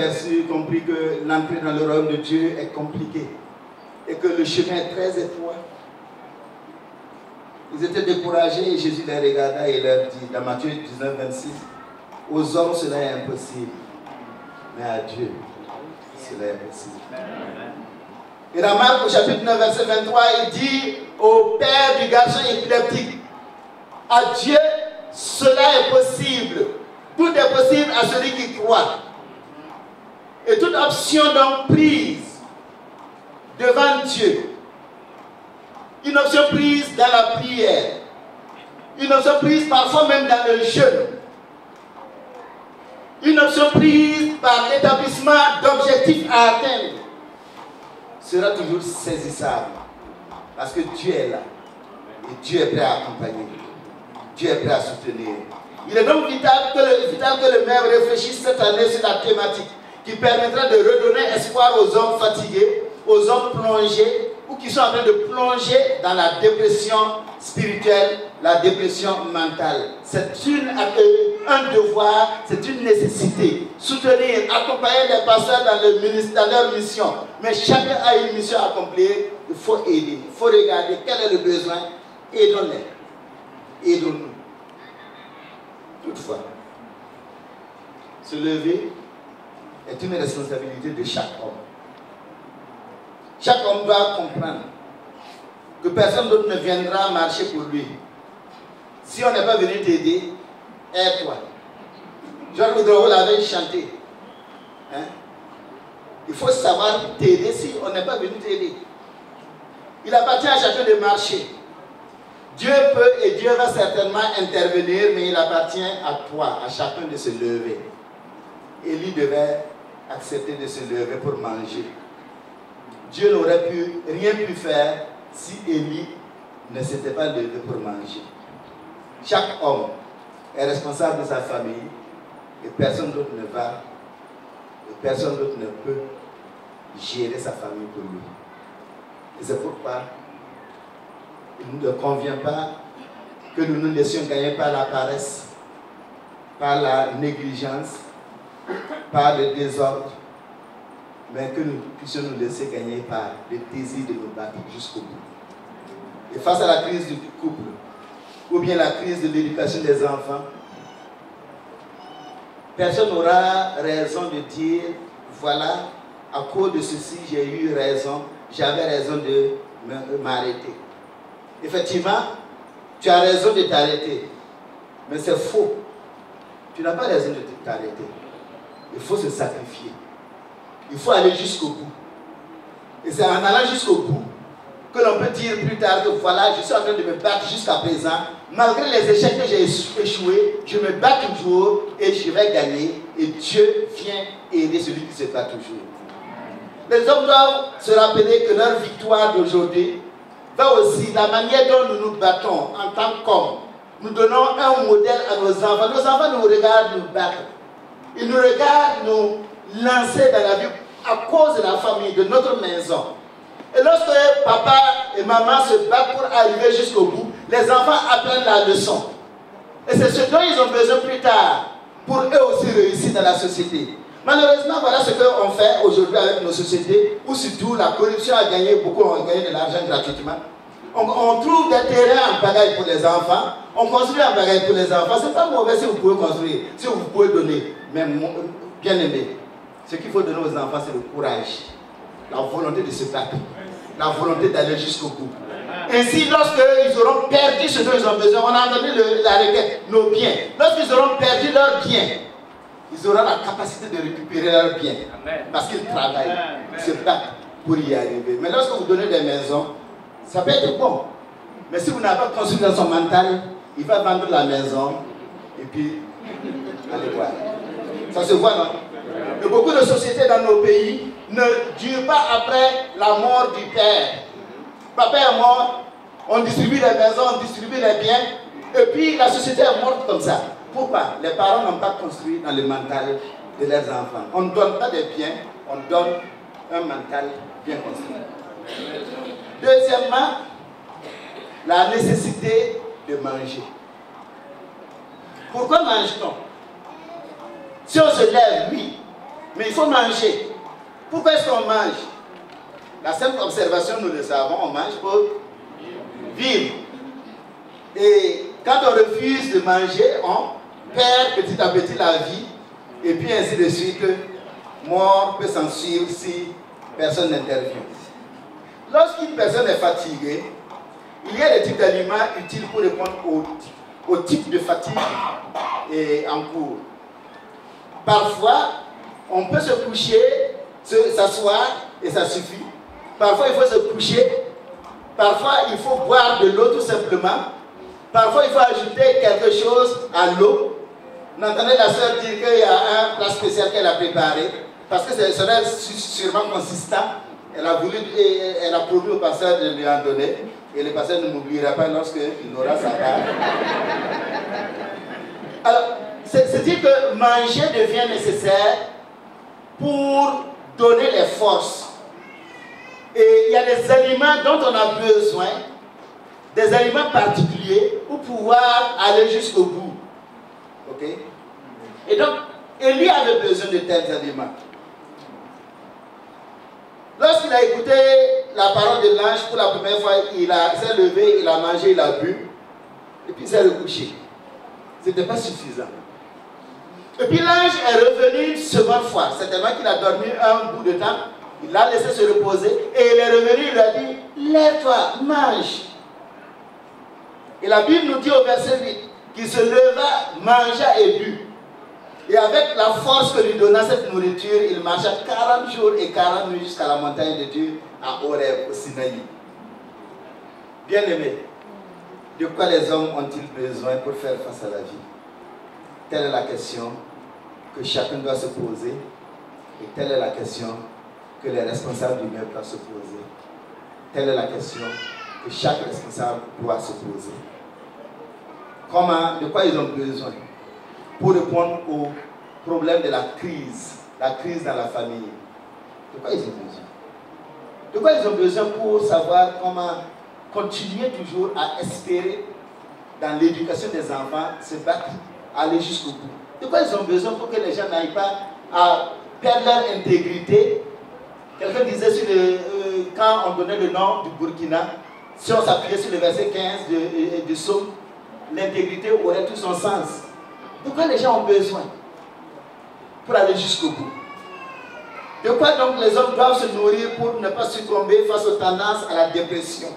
Speaker 3: compris que l'entrée dans le royaume de Dieu est compliquée et que le chemin est très étroit, ils étaient découragés et Jésus les regarda et leur dit, dans Matthieu 19, 26, aux hommes cela est impossible, mais à Dieu cela est possible. Et dans Marc au chapitre 9, verset 23, il dit au père du garçon épileptique, à Dieu cela est possible. Tout est possible à celui qui croit. Et toute option donc prise devant Dieu, une option prise dans la prière, une option prise parfois même dans le jeûne, une option prise par l'établissement d'objectifs à atteindre sera toujours saisissable parce que Dieu est là et Dieu est prêt à accompagner, Dieu est prêt à soutenir. Il est donc vital que le maire réfléchisse cette année sur la thématique qui permettra de redonner espoir aux hommes fatigués, aux hommes plongés ou qui sont en train de plonger dans la dépression spirituelle, la dépression mentale. C'est un devoir, c'est une nécessité. Soutenir, accompagner les pasteurs dans leur mission. Mais chacun a une mission à accomplir, il faut aider, il faut regarder quel est le besoin, aidons-les, aidons-nous. Toutefois, se lever est une responsabilité de chaque homme. Chaque homme doit comprendre que personne d'autre ne viendra marcher pour lui. Si on n'est pas venu t'aider, aide-toi. Georges Goudreau l'avait chanté. Hein? Il faut savoir t'aider si on n'est pas venu t'aider. Il appartient à chacun de marcher. Dieu peut et Dieu va certainement intervenir, mais il appartient à toi, à chacun de se lever. Élie devait accepter de se lever pour manger. Dieu n'aurait rien pu faire si Élie ne s'était pas levé pour manger. Chaque homme est responsable de sa famille et personne d'autre ne peut gérer sa famille pour lui. Et c'est pourquoi il ne convient pas que nous nous laissions gagner par la paresse, par la négligence, par le désordre, mais que nous puissions nous laisser gagner par le désir de nous battre jusqu'au bout. Et face à la crise du couple, ou bien la crise de l'éducation des enfants, personne n'aura raison de dire, voilà, à cause de ceci, j'ai eu raison, j'avais raison de m'arrêter. Effectivement, tu as raison de t'arrêter, mais c'est faux. Tu n'as pas raison de t'arrêter. Il faut se sacrifier. Il faut aller jusqu'au bout. Et c'est en allant jusqu'au bout que l'on peut dire plus tard que voilà, je suis en train de me battre jusqu'à présent. Malgré les échecs que j'ai échoués, je me bats toujours et je vais gagner. Et Dieu vient aider celui qui se bat toujours. Les hommes doivent se rappeler que leur victoire d'aujourd'hui va aussi, la manière dont nous nous battons en tant qu'hommes. Nous donnons un modèle à nos enfants. Nos enfants nous regardent nous battre. Ils nous regardent nous lancer dans la vie à cause de la famille, de notre maison. Et lorsque papa et maman se battent pour arriver jusqu'au bout, les enfants apprennent la leçon. Et c'est ce dont ils ont besoin plus tard pour eux aussi réussir dans la société. Malheureusement, voilà ce qu'on fait aujourd'hui avec nos sociétés, où surtout la corruption a gagné, beaucoup ont gagné de l'argent gratuitement. On trouve des terrains en pagaille pour les enfants, on construit en pagaille pour les enfants. C'est pas mauvais si vous pouvez construire, si vous pouvez donner, mais bien aimé. Ce qu'il faut donner aux enfants, c'est le courage, la volonté de se battre, la volonté d'aller jusqu'au bout. Ainsi, lorsqu'ils auront perdu ce dont ils ont besoin, on a entendu la requête, nos biens. Lorsqu'ils auront perdu leurs biens, ils auront la capacité de récupérer leurs biens. Parce qu'ils travaillent, ils se battent pour y arriver. Mais lorsque vous donnez des maisons, ça peut être bon. Mais si vous n'avez pas construit dans son mental, il va vendre la maison et puis allez voir. Ça se voit, non? Et beaucoup de sociétés dans nos pays ne durent pas après la mort du père. Papa est mort, on distribue les maisons, on distribue les biens, et puis la société est morte comme ça. Pourquoi? Les parents n'ont pas construit dans le mental de leurs enfants. On ne donne pas des biens, on donne un mental bien construit. Deuxièmement, la nécessité de manger. Pourquoi mange-t-on? Si on se lève, oui, mais il faut manger. Pourquoi est-ce qu'on mange? La simple observation, nous le savons, on mange pour vivre. Et quand on refuse de manger, on perd petit à petit la vie, et puis ainsi de suite, mort peut s'en suivre si personne n'intervient. Lorsqu'une personne est fatiguée, il y a des types d'aliments utiles pour répondre au type de fatigue en cours. Parfois, on peut se coucher, s'asseoir et ça suffit. Parfois, il faut se coucher. Parfois, il faut boire de l'eau tout simplement. Parfois, il faut ajouter quelque chose à l'eau. On entendait la sœur dire qu'il y a un plat spécial qu'elle a préparé, parce que ce serait sûrement consistant. Elle a voulu, elle a promis au pasteur de lui en donner, et le pasteur ne m'oubliera pas lorsqu'il aura sa part. Alors, c'est dire que manger devient nécessaire pour donner les forces. Et il y a des aliments dont on a besoin, des aliments particuliers, pour pouvoir aller jusqu'au bout. Ok? Et donc, Élie avait besoin de tels aliments. Lorsqu'il a écouté la parole de l'ange pour la première fois, il s'est levé, il a mangé, il a bu, et puis il s'est recouché. Ce n'était pas suffisant. Et puis l'ange est revenu une seconde fois. Certainement qu'il a dormi un bout de temps. Il l'a laissé se reposer. Et il est revenu, il lui a dit, lève-toi, mange. Et la Bible nous dit au verset 8, qu'il se leva, mangea et but. Et avec la force que lui donna cette nourriture, il marcha 40 jours et 40 nuits jusqu'à la montagne de Dieu, à Horeb, au Sinaï. Bien-aimés, de quoi les hommes ont-ils besoin pour faire face à la vie? Telle est la question que chacun doit se poser, et telle est la question que les responsables du meuble doivent se poser. Telle est la question que chaque responsable doit se poser. Comment, de quoi ils ont besoin pour répondre au problème de la crise dans la famille? De quoi ils ont besoin? De quoi ils ont besoin pour savoir comment continuer toujours à espérer dans l'éducation des enfants, se battre, aller jusqu'au bout? De quoi ils ont besoin pour que les gens n'aillent pas à perdre leur intégrité? Quelqu'un disait quand on donnait le nom du Burkina, si on s'appuyait sur le verset 15 du psaume, l'intégrité aurait tout son sens. De quoi les gens ont besoin pour aller jusqu'au bout? De quoi donc les hommes doivent se nourrir pour ne pas succomber face aux tendances à la dépression?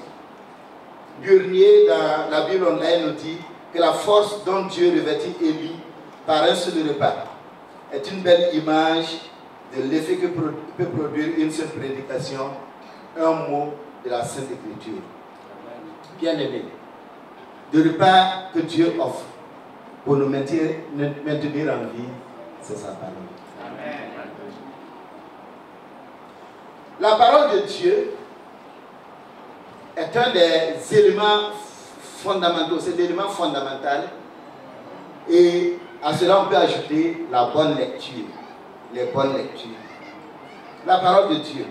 Speaker 3: Burnier, dans la Bible online, nous dit que la force dont Dieu revêtit Élie par un seul repas est une belle image de l'effet que peut produire une seule prédication, un mot de la Sainte Écriture. Bien-aimés, le repas que Dieu offre pour nous maintenir en vie, c'est sa parole. Amen. La parole de Dieu est un des éléments fondamentaux, c'est l'élément fondamental, et à cela on peut ajouter la bonne lecture, les bonnes lectures. La parole de Dieu.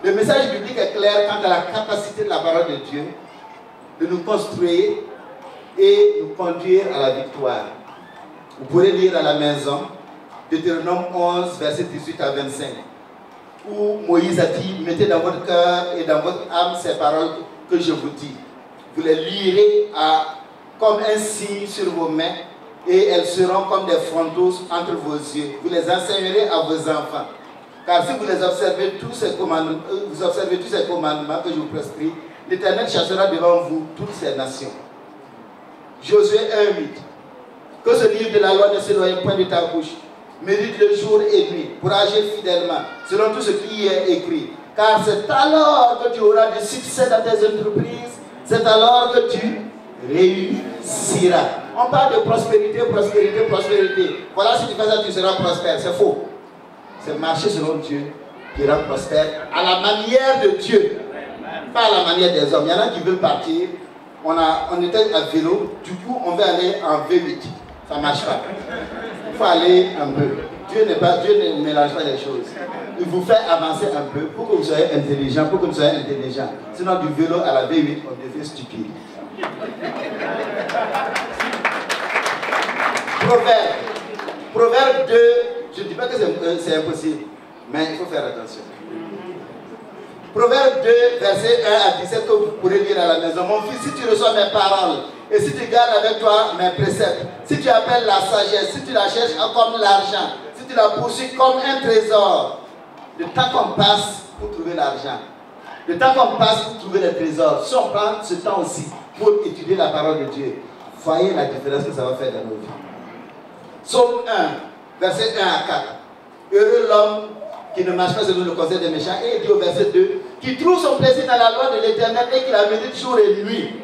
Speaker 3: Le message biblique est clair quant à la capacité de la parole de Dieu de nous construire et nous conduire à la victoire. Vous pourrez lire à la maison Deutéronome 11, verset 18 à 25, où Moïse a dit, mettez dans votre cœur et dans votre âme ces paroles que je vous dis. Vous les lirez comme un signe sur vos mains, et elles seront comme des frontaux entre vos yeux. Vous les enseignerez à vos enfants. Car si vous les observez tous ces commandements, que je vous prescris, l'Éternel chassera devant vous toutes ces nations. Josué 1:8. Que ce livre de la loi ne s'éloigne point de ta bouche. Médite-le jour et nuit pour agir fidèlement selon tout ce qui y est écrit. Car c'est alors que tu auras du succès dans tes entreprises. C'est alors que tu réussiras. On parle de prospérité, prospérité, prospérité. Voilà, si tu fais ça, tu seras prospère. C'est faux. C'est marcher selon Dieu qui rend prospère à la manière de Dieu, pas à la manière des hommes. Il y en a qui veulent partir. On était à vélo, du coup on veut aller en V8. Ça ne marche pas. Il faut aller un peu. Dieu ne mélange pas les choses. Il vous fait avancer un peu pour que vous soyez intelligent, pour que vous soyez intelligent. Sinon du vélo à la V8, on devient stupide. Proverbe 2, je ne dis pas que c'est impossible, mais il faut faire attention. Proverbe 2, verset 1 à 17, que vous pourrez lire à la maison. Mon fils, si tu reçois mes paroles, et si tu gardes avec toi mes préceptes, si tu appelles la sagesse, si tu la cherches comme l'argent, si tu la poursuis comme un trésor, le temps qu'on passe pour trouver l'argent, le temps qu'on passe pour trouver les trésors, si on prend ce temps aussi pour étudier la parole de Dieu, voyez la différence que ça va faire dans nos vies. Psaume 1, verset 1 à 4. Heureux l'homme qui ne marche pas selon le conseil des méchants, et il dit au verset 2, qui trouve son plaisir dans la loi de l'Éternel et qui la médite jour et nuit.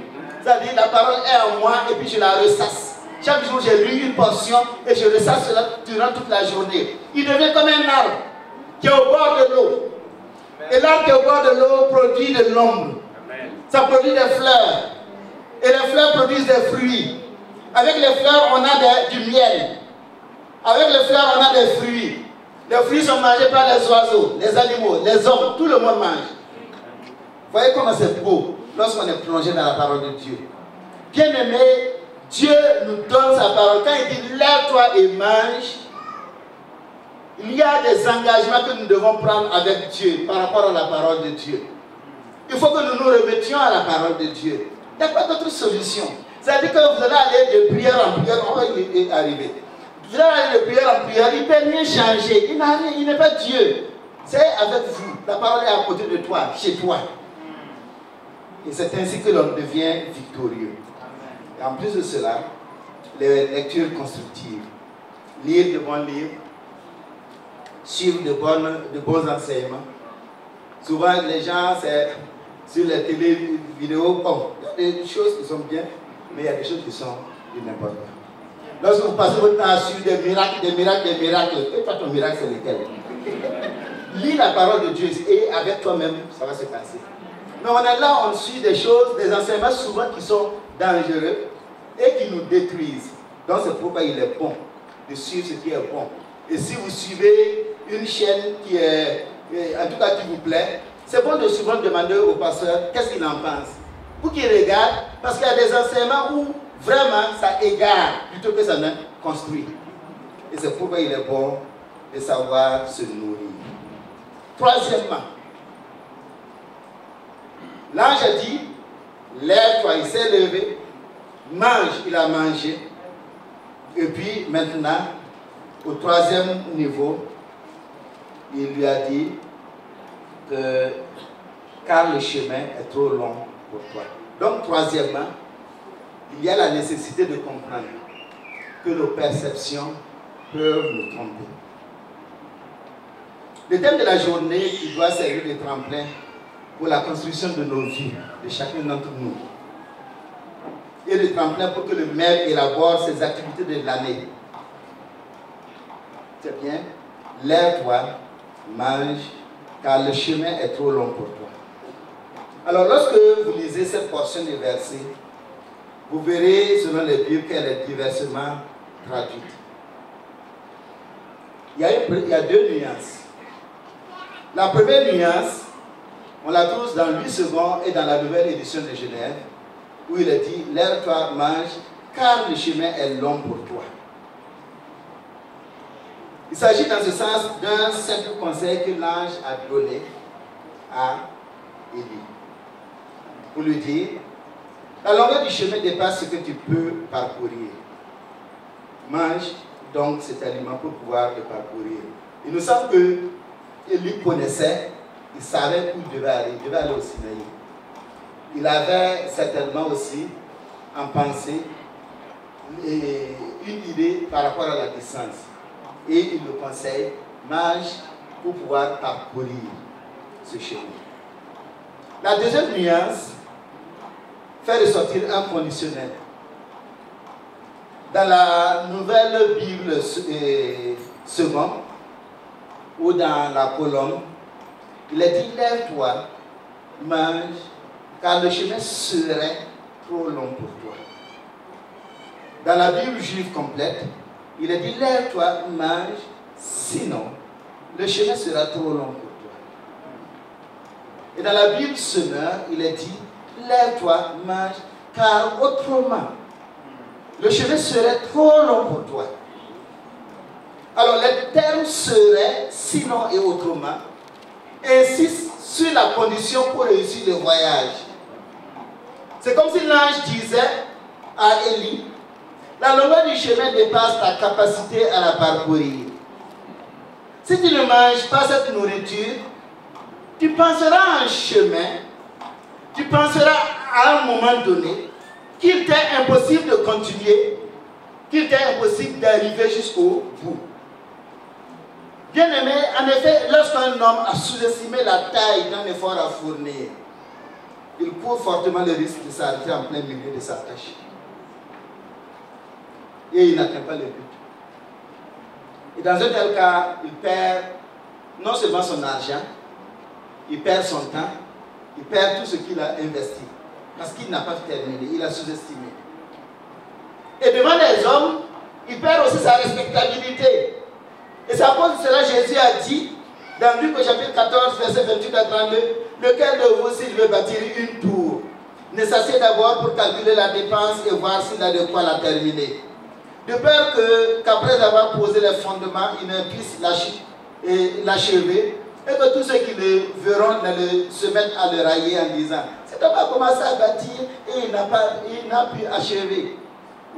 Speaker 3: C'est-à-dire, la parole est en moi et puis je la ressasse. Chaque jour, j'ai lu une portion et je ressasse cela durant toute la journée. Il devient comme un arbre qui est au bord de l'eau. Et l'arbre qui est au bord de l'eau produit de l'ombre. Ça produit des fleurs. Et les fleurs produisent des fruits. Avec les fleurs, on a du miel. Avec les fleurs, on a des fruits. Les fruits sont mangés par les oiseaux, les animaux, les hommes. Tout le monde mange. Vous voyez comment c'est beau lorsqu'on est plongé dans la parole de Dieu. Bien aimé, Dieu nous donne sa parole. Quand il dit lève-toi et mange, il y a des engagements que nous devons prendre avec Dieu par rapport à la parole de Dieu. Il faut que nous nous remettions à la parole de Dieu. Il n'y a pas d'autre solution. C'est-à-dire que vous allez aller de prière en prière, on va y arriver. Vous allez aller de prière en prière, il ne peut rien changer. Il n'est pas Dieu. C'est avec vous. La parole est à côté de toi, chez toi. Et c'est ainsi que l'on devient victorieux. Et en plus de cela, les lectures constructives. Lire de bons livres, suivre de bons enseignements. Souvent, les gens, c'est sur les télé vidéos, bon, il y a des choses qui sont bien, mais il y a des choses qui sont de n'importe quoi. Lorsque vous passez votre temps à suivre des miracles, et toi, ton miracle, c'est lequel? Lis la parole de Dieu et avec toi-même, ça va se passer. Mais on est là, on suit des choses, des enseignements souvent qui sont dangereux et qui nous détruisent. Donc c'est pourquoi il est bon de suivre ce qui est bon. Et si vous suivez une chaîne qui est, en tout cas qui vous plaît, c'est bon de souvent demander au pasteur qu'est-ce qu'il en pense. Pour qu'il regarde, parce qu'il y a des enseignements où vraiment ça égare plutôt que ça ne construit. Et c'est pourquoi il est bon de savoir se nourrir. Troisièmement, l'ange a dit, lève-toi, il s'est levé, mange, il a mangé. Et puis maintenant, au troisième niveau, il lui a dit que car le chemin est trop long pour toi. Donc troisièmement, il y a la nécessité de comprendre que nos perceptions peuvent nous tromper. Le thème de la journée qui doit servir de tremplin pour la construction de nos vies, de chacun d'entre nous, et le tremplin pour que le maire élabore ses activités de l'année. C'est bien, lève-toi, mange, car le chemin est trop long pour toi. Alors lorsque vous lisez cette portion des versets, vous verrez selon les Bibles qu'elle est diversement traduite. Il y a deux nuances. La première nuance, on la trouve dans Louis II et dans la nouvelle édition de Genève, où il est dit, lève-toi, mange, car le chemin est long pour toi. Il s'agit dans ce sens d'un simple conseil que l'ange a donné à Élie. Pour lui dire, la longueur du chemin dépasse ce que tu peux parcourir. Mange donc cet aliment pour pouvoir le parcourir. Il nous semble que Élie connaissait, il savait où il devait aller au Sinaï. Il avait certainement aussi en pensée une idée par rapport à la distance. Et il le conseille, mange pour pouvoir parcourir ce chemin. La deuxième nuance fait ressortir un conditionnel. Dans la nouvelle Bible seconde, ou dans la colonne, il est dit, lève-toi, mange, car le chemin serait trop long pour toi. Dans la Bible juive complète, il est dit, lève-toi, mange, sinon, le chemin sera trop long pour toi. Et dans la Bible Semeur, il est dit, lève-toi, mange, car autrement, le chemin serait trop long pour toi. Alors, les termes seraient, sinon et autrement, insistent sur la condition pour réussir le voyage. C'est comme si l'ange disait à Élie, la longueur du chemin dépasse ta capacité à la parcourir. Si tu ne manges pas cette nourriture, tu penseras à un chemin, tu penseras à un moment donné qu'il t'est impossible de continuer, qu'il t'est impossible d'arriver jusqu'au bout. Bien aimé, en effet, lorsqu'un homme a sous-estimé la taille d'un effort à fournir, il court fortement le risque de s'arrêter en plein milieu de sa tâche. Et il n'atteint pas le but. Et dans un tel cas, il perd non seulement son argent, il perd son temps, il perd tout ce qu'il a investi. Parce qu'il n'a pas terminé, il a sous-estimé. Et devant les hommes, il perd aussi sa respectabilité. Et c'est à cause de cela que Jésus a dit, dans Luc au chapitre 14, verset 28 à 32, lequel de vous, s'il veut bâtir une tour, ne s'assied d'abord pour calculer la dépense et voir s'il a de quoi la terminer. De peur qu'après avoir posé les fondements, il ne puisse l'achever, et que tous ceux qui le verront se mettent à le railler en disant, c'est d'abord commencé à bâtir et il n'a pu achever.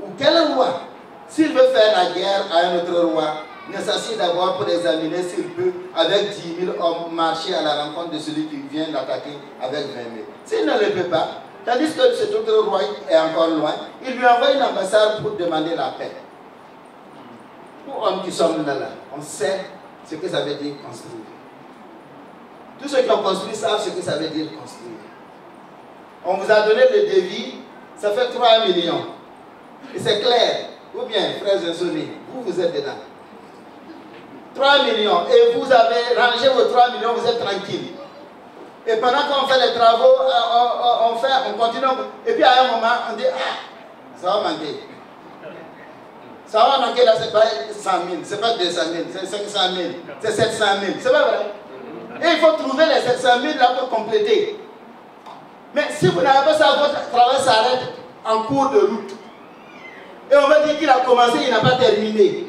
Speaker 3: Ou quel roi, s'il veut faire la guerre à un autre roi, ne s'assied d'abord pour examiner s'il peut, avec 10 000 hommes, marcher à la rencontre de celui qui vient l'attaquer avec 20 000. S'il ne le peut pas, tandis que cet autre roi est encore loin, il lui envoie une ambassade pour demander la paix. Nous, hommes qui sommes là, on sait ce que ça veut dire construire. Tous ceux qui ont construit savent ce que ça veut dire construire. On vous a donné le devis, ça fait 3 millions. Et c'est clair. Ou bien, frères insoumis, vous êtes dedans. 3 millions. Et vous avez rangé vos 3 millions, vous êtes tranquille. Et pendant qu'on fait les travaux, on continue. Et puis à un moment, on dit, ah, ça va manquer. Ça va manquer là, c'est pas 100 000, c'est pas 200 000, c'est 500 000, c'est 700 000. C'est pas vrai? Et il faut trouver les 700 000 là pour compléter. Mais si vous n'avez pas ça, votre travail s'arrête en cours de route. Et on va dire qu'il a commencé, il n'a pas terminé.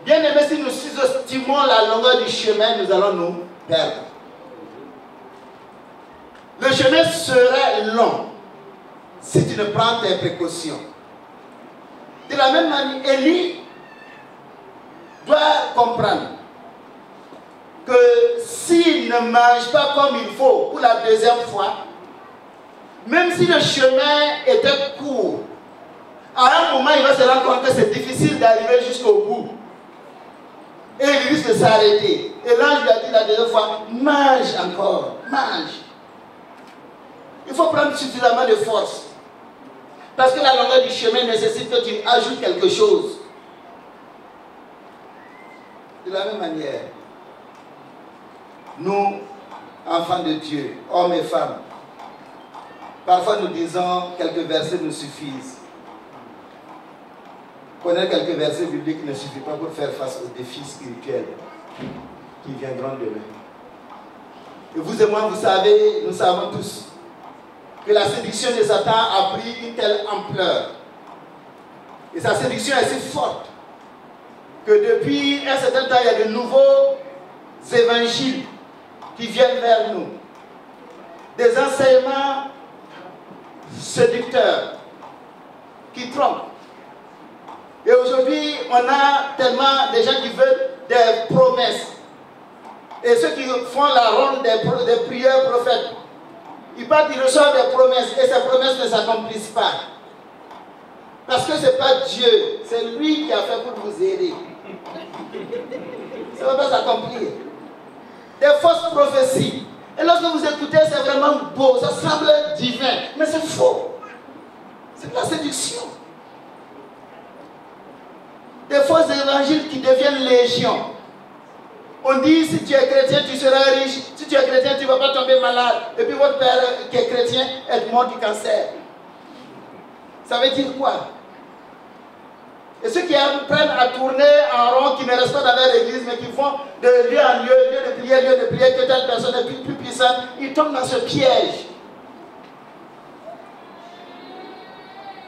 Speaker 3: Bien aimé, si nous sous-estimons la longueur du chemin, nous allons nous perdre. Le chemin serait long si tu ne prends tes précautions. De la même manière, Élie doit comprendre que s'il ne mange pas comme il faut pour la deuxième fois, même si le chemin était court, à un moment il va se rendre compte que c'est difficile d'arriver jusqu'au bout. Et il risque de s'arrêter. Et l'ange lui a dit la deuxième fois, mange encore, mange. Il faut prendre suffisamment de force. Parce que la longueur du chemin nécessite que tu ajoutes quelque chose. De la même manière, nous, enfants de Dieu, hommes et femmes, parfois nous disons quelques versets nous suffisent. Connaître quelques versets bibliques ne suffit pas pour faire face aux défis spirituels qui viendront demain. Et vous et moi, vous savez, nous savons tous que la séduction de Satan a pris une telle ampleur. Et sa séduction est si forte que depuis un certain temps, il y a de nouveaux évangiles qui viennent vers nous. Des enseignements séducteurs qui trompent. Et aujourd'hui, on a tellement de gens qui veulent des promesses. Et ceux qui font la ronde des prières prophètes, ils partent, ils reçoivent des promesses et ces promesses ne s'accomplissent pas. Parce que ce n'est pas Dieu, c'est lui qui a fait pour vous aider. Ça ne va pas s'accomplir. Des fausses prophéties. Et lorsque vous écoutez, c'est vraiment beau, ça semble divin, mais c'est faux. C'est de la séduction. Des faux évangiles qui deviennent légion. On dit, si tu es chrétien, tu seras riche. Si tu es chrétien, tu ne vas pas tomber malade. Et puis votre père qui est chrétien est mort du cancer. Ça veut dire quoi? Et ceux qui apprennent à tourner en rond, qui ne restent pas dans leur église, mais qui font de lieu en lieu, lieu de prière, que telle personne est plus puissante, ils tombent dans ce piège.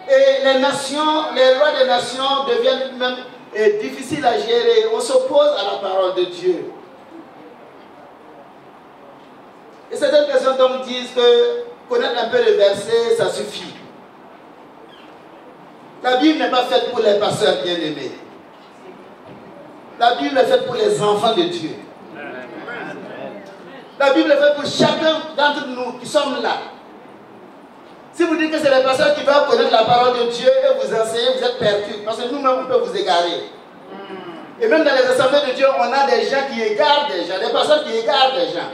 Speaker 3: Et les nations, les lois des nations deviennent même difficiles à gérer. On s'oppose à la parole de Dieu. Et certaines personnes donc disent que connaître un peu le verset, ça suffit. La Bible n'est pas faite pour les pasteurs bien-aimés. La Bible est faite pour les enfants de Dieu. La Bible est faite pour chacun d'entre nous qui sommes là. Si vous dites que c'est les pasteurs qui doivent connaître la parole de Dieu et vous enseigner, vous êtes perdus. Parce que nous-mêmes, on peut vous égarer. Et même dans les assemblées de Dieu, on a des gens qui égarent des gens, des pasteurs qui égarent des gens.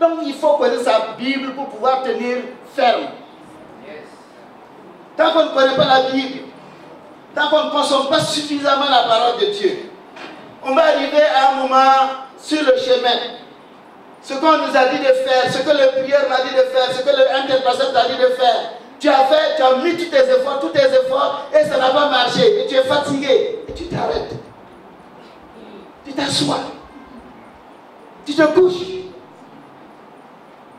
Speaker 4: Donc il faut connaître sa Bible pour pouvoir tenir ferme. Tant qu'on ne connaît pas la Bible, tant qu'on ne consomme pas suffisamment la parole de Dieu, on va arriver à un moment sur le chemin. Ce qu'on nous a dit de faire, ce que le prieur m'a dit de faire, ce que l'interprète t'a dit de faire, tu as mis tous tes efforts et ça n'a pas marché. Et tu es fatigué. Et tu t'arrêtes. Tu t'assois. Tu te couches.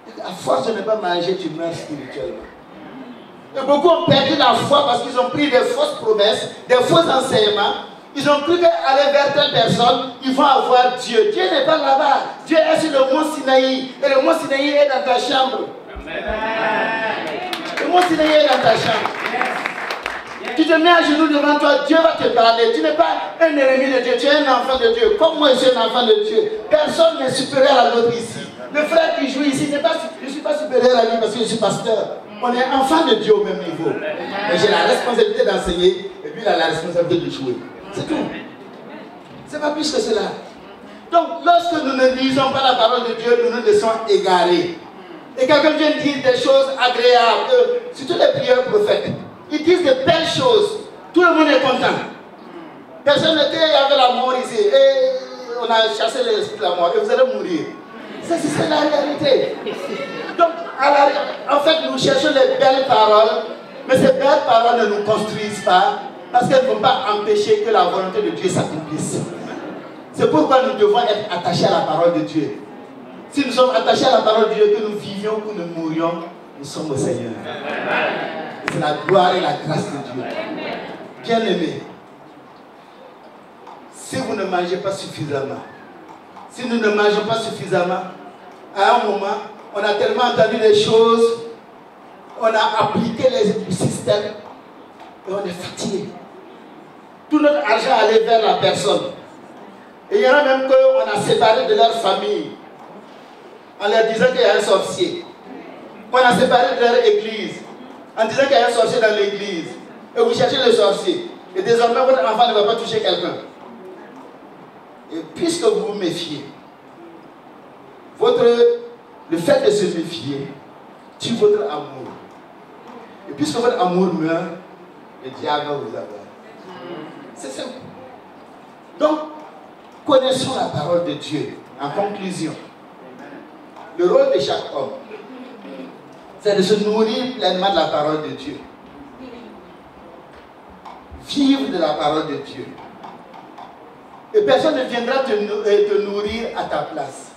Speaker 4: Et à force de ne pas manger, tu meurs spirituellement. Et beaucoup ont perdu la foi parce qu'ils ont pris des fausses promesses, des faux enseignements. Ils ont cru qu'aller vers telle personne, ils vont avoir Dieu. Dieu n'est pas là-bas. Dieu est sur le mont Sinaï. Et le mont Sinaï est dans ta chambre. Le mont Sinaï est dans ta chambre. Tu te mets à genoux devant toi, Dieu va te parler. Tu n'es pas un ennemi de Dieu, tu es un enfant de Dieu. Comme moi, je suis un enfant de Dieu. Personne n'est supérieur à l'autre ici. Le frère qui joue ici, je ne suis pas supérieur à lui parce que je suis pasteur. On est enfant de Dieu au même niveau. Mais j'ai la responsabilité d'enseigner et lui, il a la responsabilité de jouer. C'est tout. C'est pas plus que cela. Donc, lorsque nous ne lisons pas la parole de Dieu, nous nous laissons égarer. Et quelqu'un vient dire des choses agréables, surtout les prieurs prophètes. Ils disent de belles choses. Tout le monde est content. Personne n'était, il y avait la mort ici. Et on a chassé l'esprit de la mort. Et vous allez mourir. C'est la réalité. Donc, en fait, nous cherchons les belles paroles. Mais ces belles paroles ne nous construisent pas. Parce qu'elles ne vont pas empêcher que la volonté de Dieu s'accomplisse. C'est pourquoi nous devons être attachés à la parole de Dieu. Si nous sommes attachés à la parole de Dieu, que nous vivions ou que nous mourions, nous sommes au Seigneur. C'est la gloire et la grâce de Dieu. Bien-aimés, si vous ne mangez pas suffisamment, si nous ne mangeons pas suffisamment, à un moment, on a tellement entendu des choses, on a appliqué les systèmes et on est fatigué. Tout notre argent allait vers la personne. Et il y en a même qu'on a séparé de leur famille en leur disant qu'il y a un sorcier. On a séparé de leur église en disant qu'il y a un sorcier dans l'église. Et vous cherchez le sorcier. Et désormais, votre enfant ne va pas toucher quelqu'un. Et puisque vous vous méfiez, le fait de se méfier tue votre amour. Et puisque votre amour meurt, le diable va vous avoir. C'est simple. Donc, connaissons la parole de Dieu. En conclusion, le rôle de chaque homme, c'est de se nourrir pleinement de la parole de Dieu. Vivre de la parole de Dieu. Et personne ne viendra te nourrir à ta place.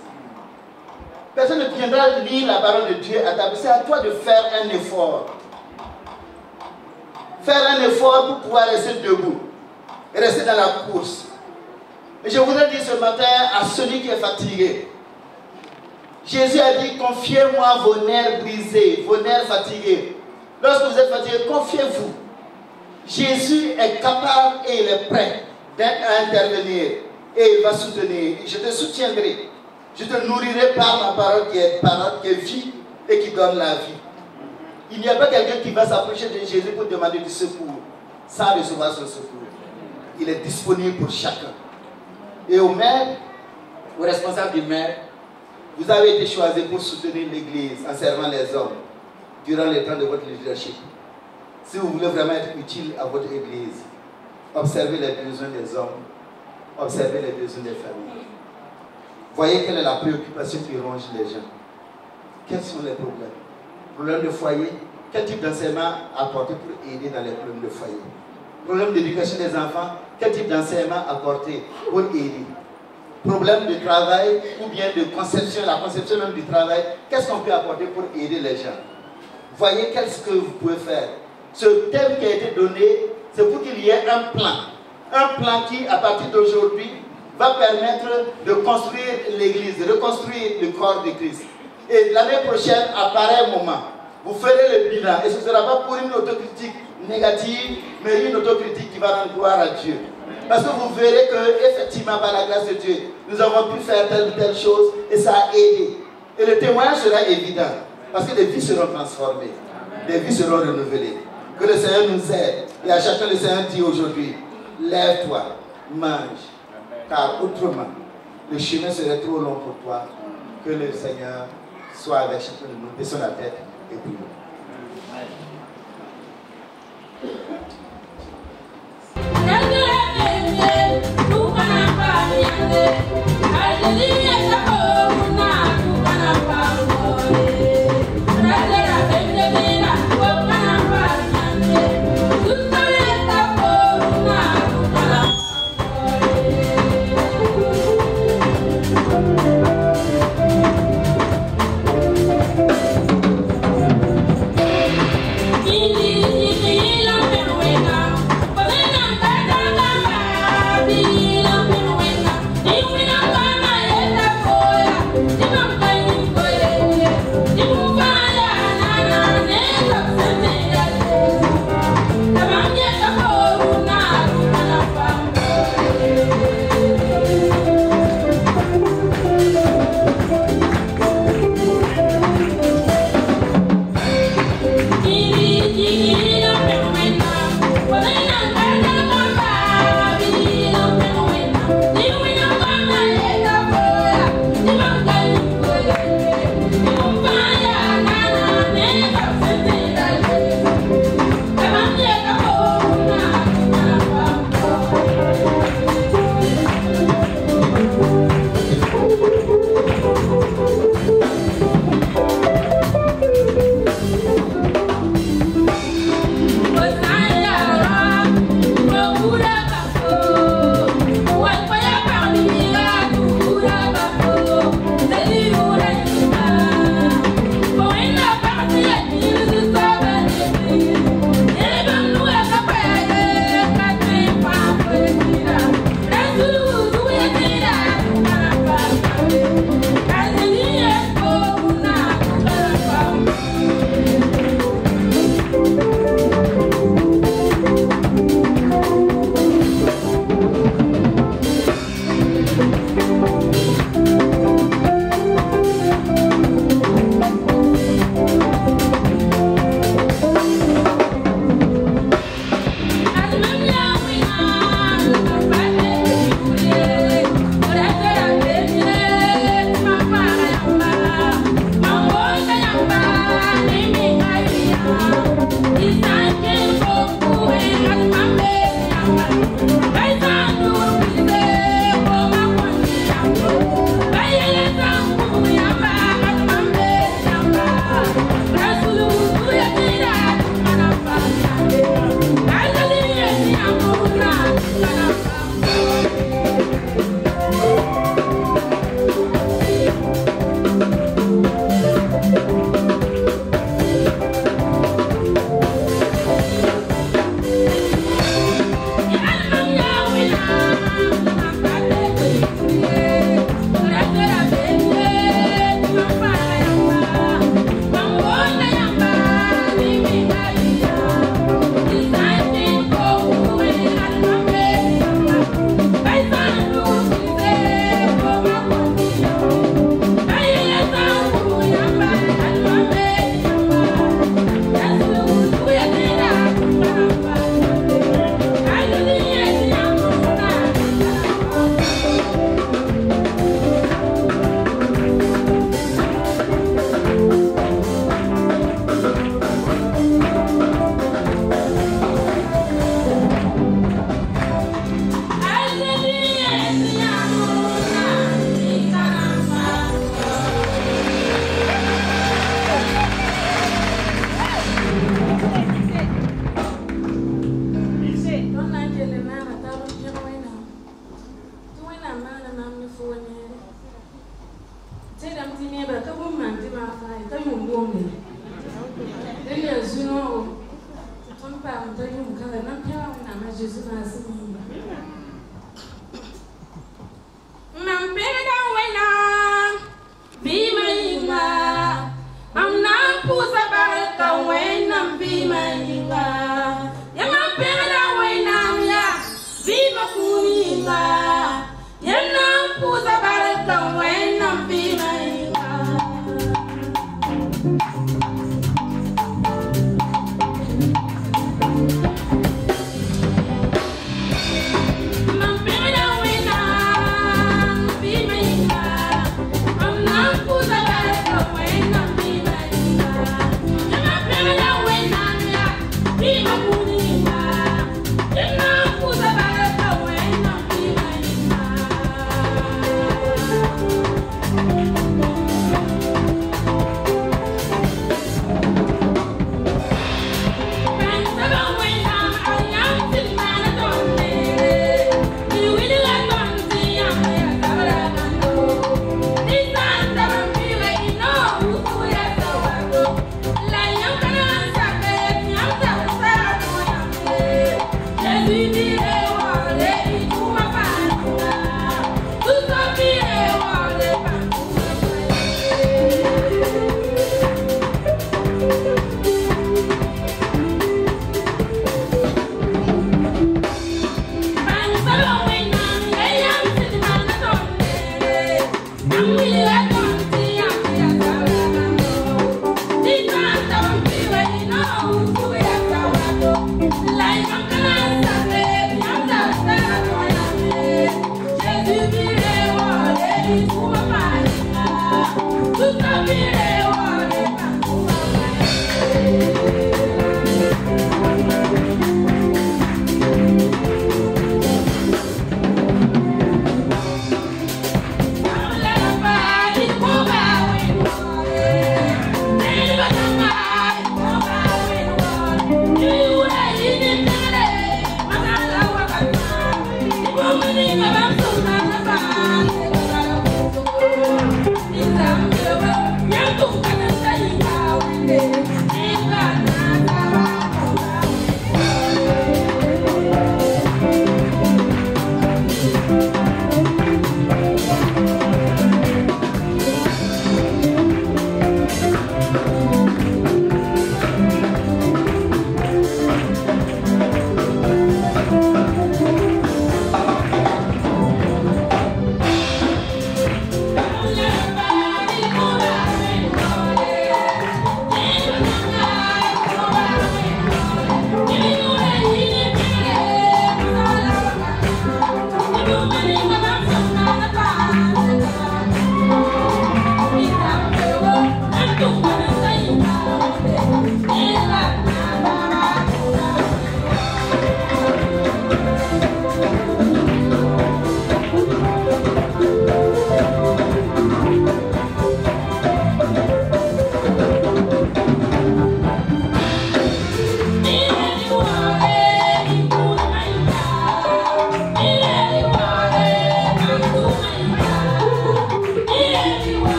Speaker 4: Personne ne viendra lire la parole de Dieu à ta place. C'est à toi de faire un effort. Faire un effort pour pouvoir rester debout. Et rester dans la course. Et je voudrais dire ce matin à celui qui est fatigué. Jésus a dit, confiez-moi vos nerfs brisés, vos nerfs fatigués. Lorsque vous êtes fatigué, confiez-vous. Jésus est capable et il est prêt à intervenir. Et il va soutenir. Je te soutiendrai. Je te nourrirai par ma parole qui est vie et qui donne la vie. Il n'y a pas quelqu'un qui va s'approcher de Jésus pour demander du secours sans recevoir ce secours. Il est disponible pour chacun. Et au maire, aux responsables du maire, vous avez été choisi pour soutenir l'Église en servant les hommes durant les temps de votre leadership. Si vous voulez vraiment être utile à votre Église, observez les besoins des hommes, observez les besoins des familles. Voyez quelle est la préoccupation qui ronge les gens. Quels sont les problèmes? Problèmes de foyer? Quel type d'enseignement apporter pour aider dans les problèmes de foyer? Problème d'éducation des enfants? Quel type d'enseignement apporter pour aider? Problème de travail ou bien de conception, la conception même du travail, qu'est-ce qu'on peut apporter pour aider les gens? Voyez qu'est-ce que vous pouvez faire. Ce thème qui a été donné, c'est pour qu'il y ait un plan. Un plan qui, à partir d'aujourd'hui, va permettre de construire l'Église, de reconstruire le corps de Christ. Et l'année prochaine, à pareil moment, vous ferez le bilan. Et ce ne sera pas pour une autocritique négative, mais une autocritique qui va rendre gloire à Dieu. Parce que vous verrez que, effectivement, par la grâce de Dieu, nous avons pu faire telle ou telle chose et ça a aidé. Et le témoignage sera évident. Parce que des vies seront transformées, des vies seront renouvelées. Que le Seigneur nous aide. Et à chacun, le Seigneur dit aujourd'hui, lève-toi, mange. Car autrement, le chemin serait trop long pour toi. Que le Seigneur
Speaker 3: soit avec chacun de nous, baissons la tête et prions.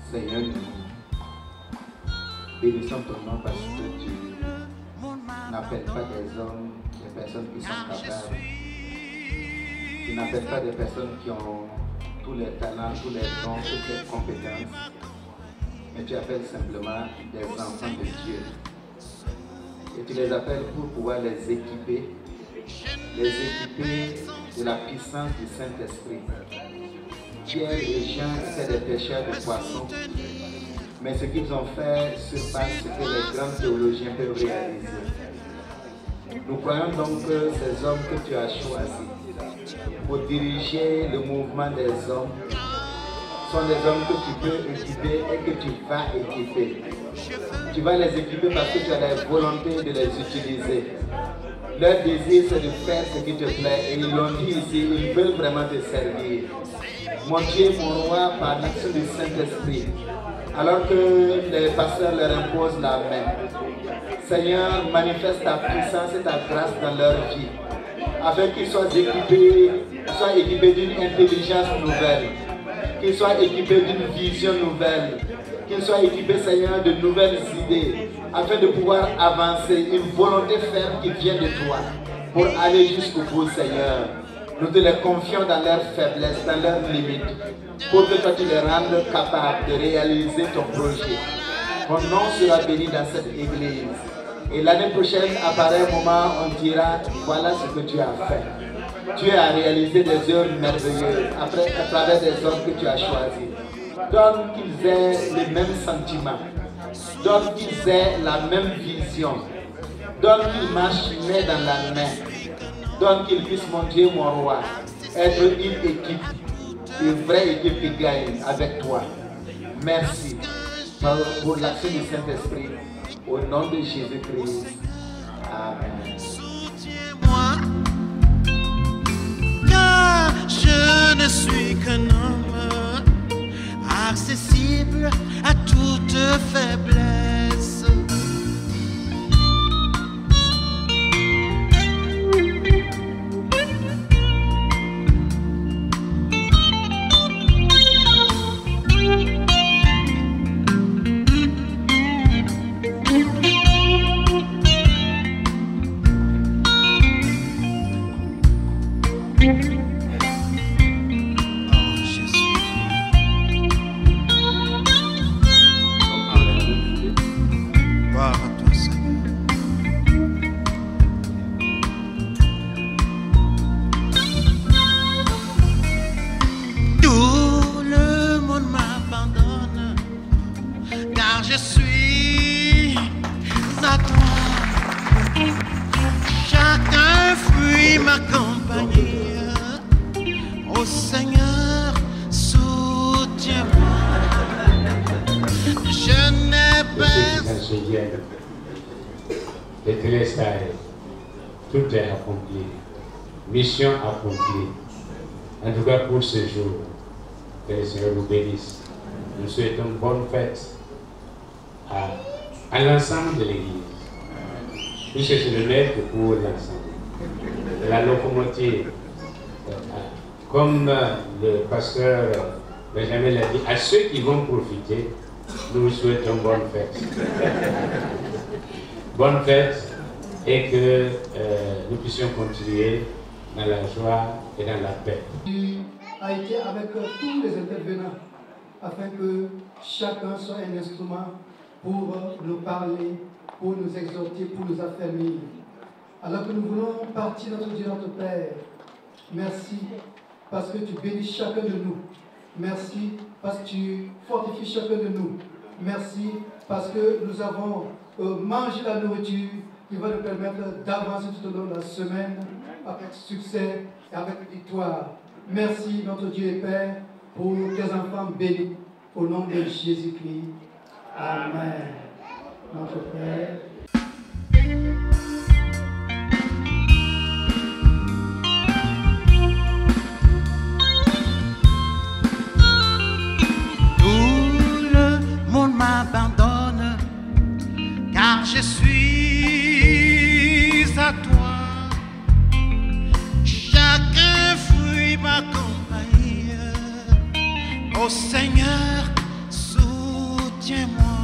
Speaker 3: Seigneur, nous bénissons ton nom parce que tu n'appelles pas des hommes, des personnes qui sont capables. Tu n'appelles pas des personnes qui ont tous les talents, tous les dons, toutes les compétences. Mais tu appelles simplement des enfants de Dieu. Et tu les appelles pour pouvoir les équiper de la puissance du Saint-Esprit. Pierre et Jean étaient des pêcheurs de poissons, mais ce qu'ils ont fait surpasse ce que les grands théologiens peuvent réaliser. Nous croyons donc que ces hommes que tu as choisis pour diriger le mouvement des hommes sont des hommes que tu peux équiper et que tu vas équiper. Tu vas les équiper parce que tu as la volonté de les utiliser. Leur désir, c'est de faire ce qui te plaît. Et ils l'ont dit ici, ils veulent vraiment te servir. Mon Dieu, mon roi, par l'action du Saint-Esprit, alors que les pasteurs leur imposent la main, Seigneur, manifeste ta puissance et ta grâce dans leur vie, afin qu'ils soient équipés
Speaker 4: soit équipé d'une intelligence nouvelle, qu'il soit équipé d'une vision nouvelle, qu'il soit équipé, Seigneur, de nouvelles idées, afin de pouvoir avancer, une volonté ferme qui vient de toi, pour aller jusqu'au bout, Seigneur. Nous te les confions dans leurs faiblesses, dans leurs limites, pour que toi tu les rendes capables de réaliser ton projet. Ton nom sera béni dans cette église. Et l'année prochaine, à pareil moment, on dira, voilà ce que tu as fait. Tu as réalisé des œuvres merveilleuses à travers des hommes que tu as choisis. Donne qu'ils aient les mêmes sentiments. Donne qu'ils aient la même vision. Donne qu'ils marchent main dans la main. Donne qu'ils puissent, mon Dieu, mon roi, être une équipe, une vraie équipe qui gagne avec toi. Merci pour l'action du Saint-Esprit. Au nom de Jésus-Christ. Amen.
Speaker 1: Soutiens-moi, car je ne suis qu'un homme accessible à toute faiblesse. Je suis à toi. Chacun fuit ma compagnie. Ô Seigneur, soutiens-moi. Je n'ai pas.
Speaker 5: Les téléstars, tout est accompli. Mission accomplie. En tout cas pour ce jour, que le Seigneur vous bénisse. Nous souhaitons une bonne fête à l'ensemble de l'Église. Puisque c'est le maître pour l'ensemble. La locomotive, comme le pasteur Benjamin l'a dit, à ceux qui vont profiter, nous vous souhaitons bonne fête. Bonne fête et que nous puissions continuer dans la joie et dans la paix.
Speaker 6: Il a été avec tous les intervenants afin que chacun soit un instrument pour nous parler, pour nous exhorter, pour nous affermir. Alors que nous voulons partir, notre Dieu, notre Père, merci parce que tu bénis chacun de nous. Merci parce que tu fortifies chacun de nous. Merci parce que nous avons mangé la nourriture qui va nous permettre d'avancer tout au long de la semaine avec succès et avec victoire. Merci, notre Dieu et Père, pour tes enfants bénis. Au nom de Jésus-Christ. Amen. Notre Père.
Speaker 1: Tout le monde m'abandonne, car je suis à toi. Chacun fuit ma compagnie. Ô Seigneur, soutiens-moi.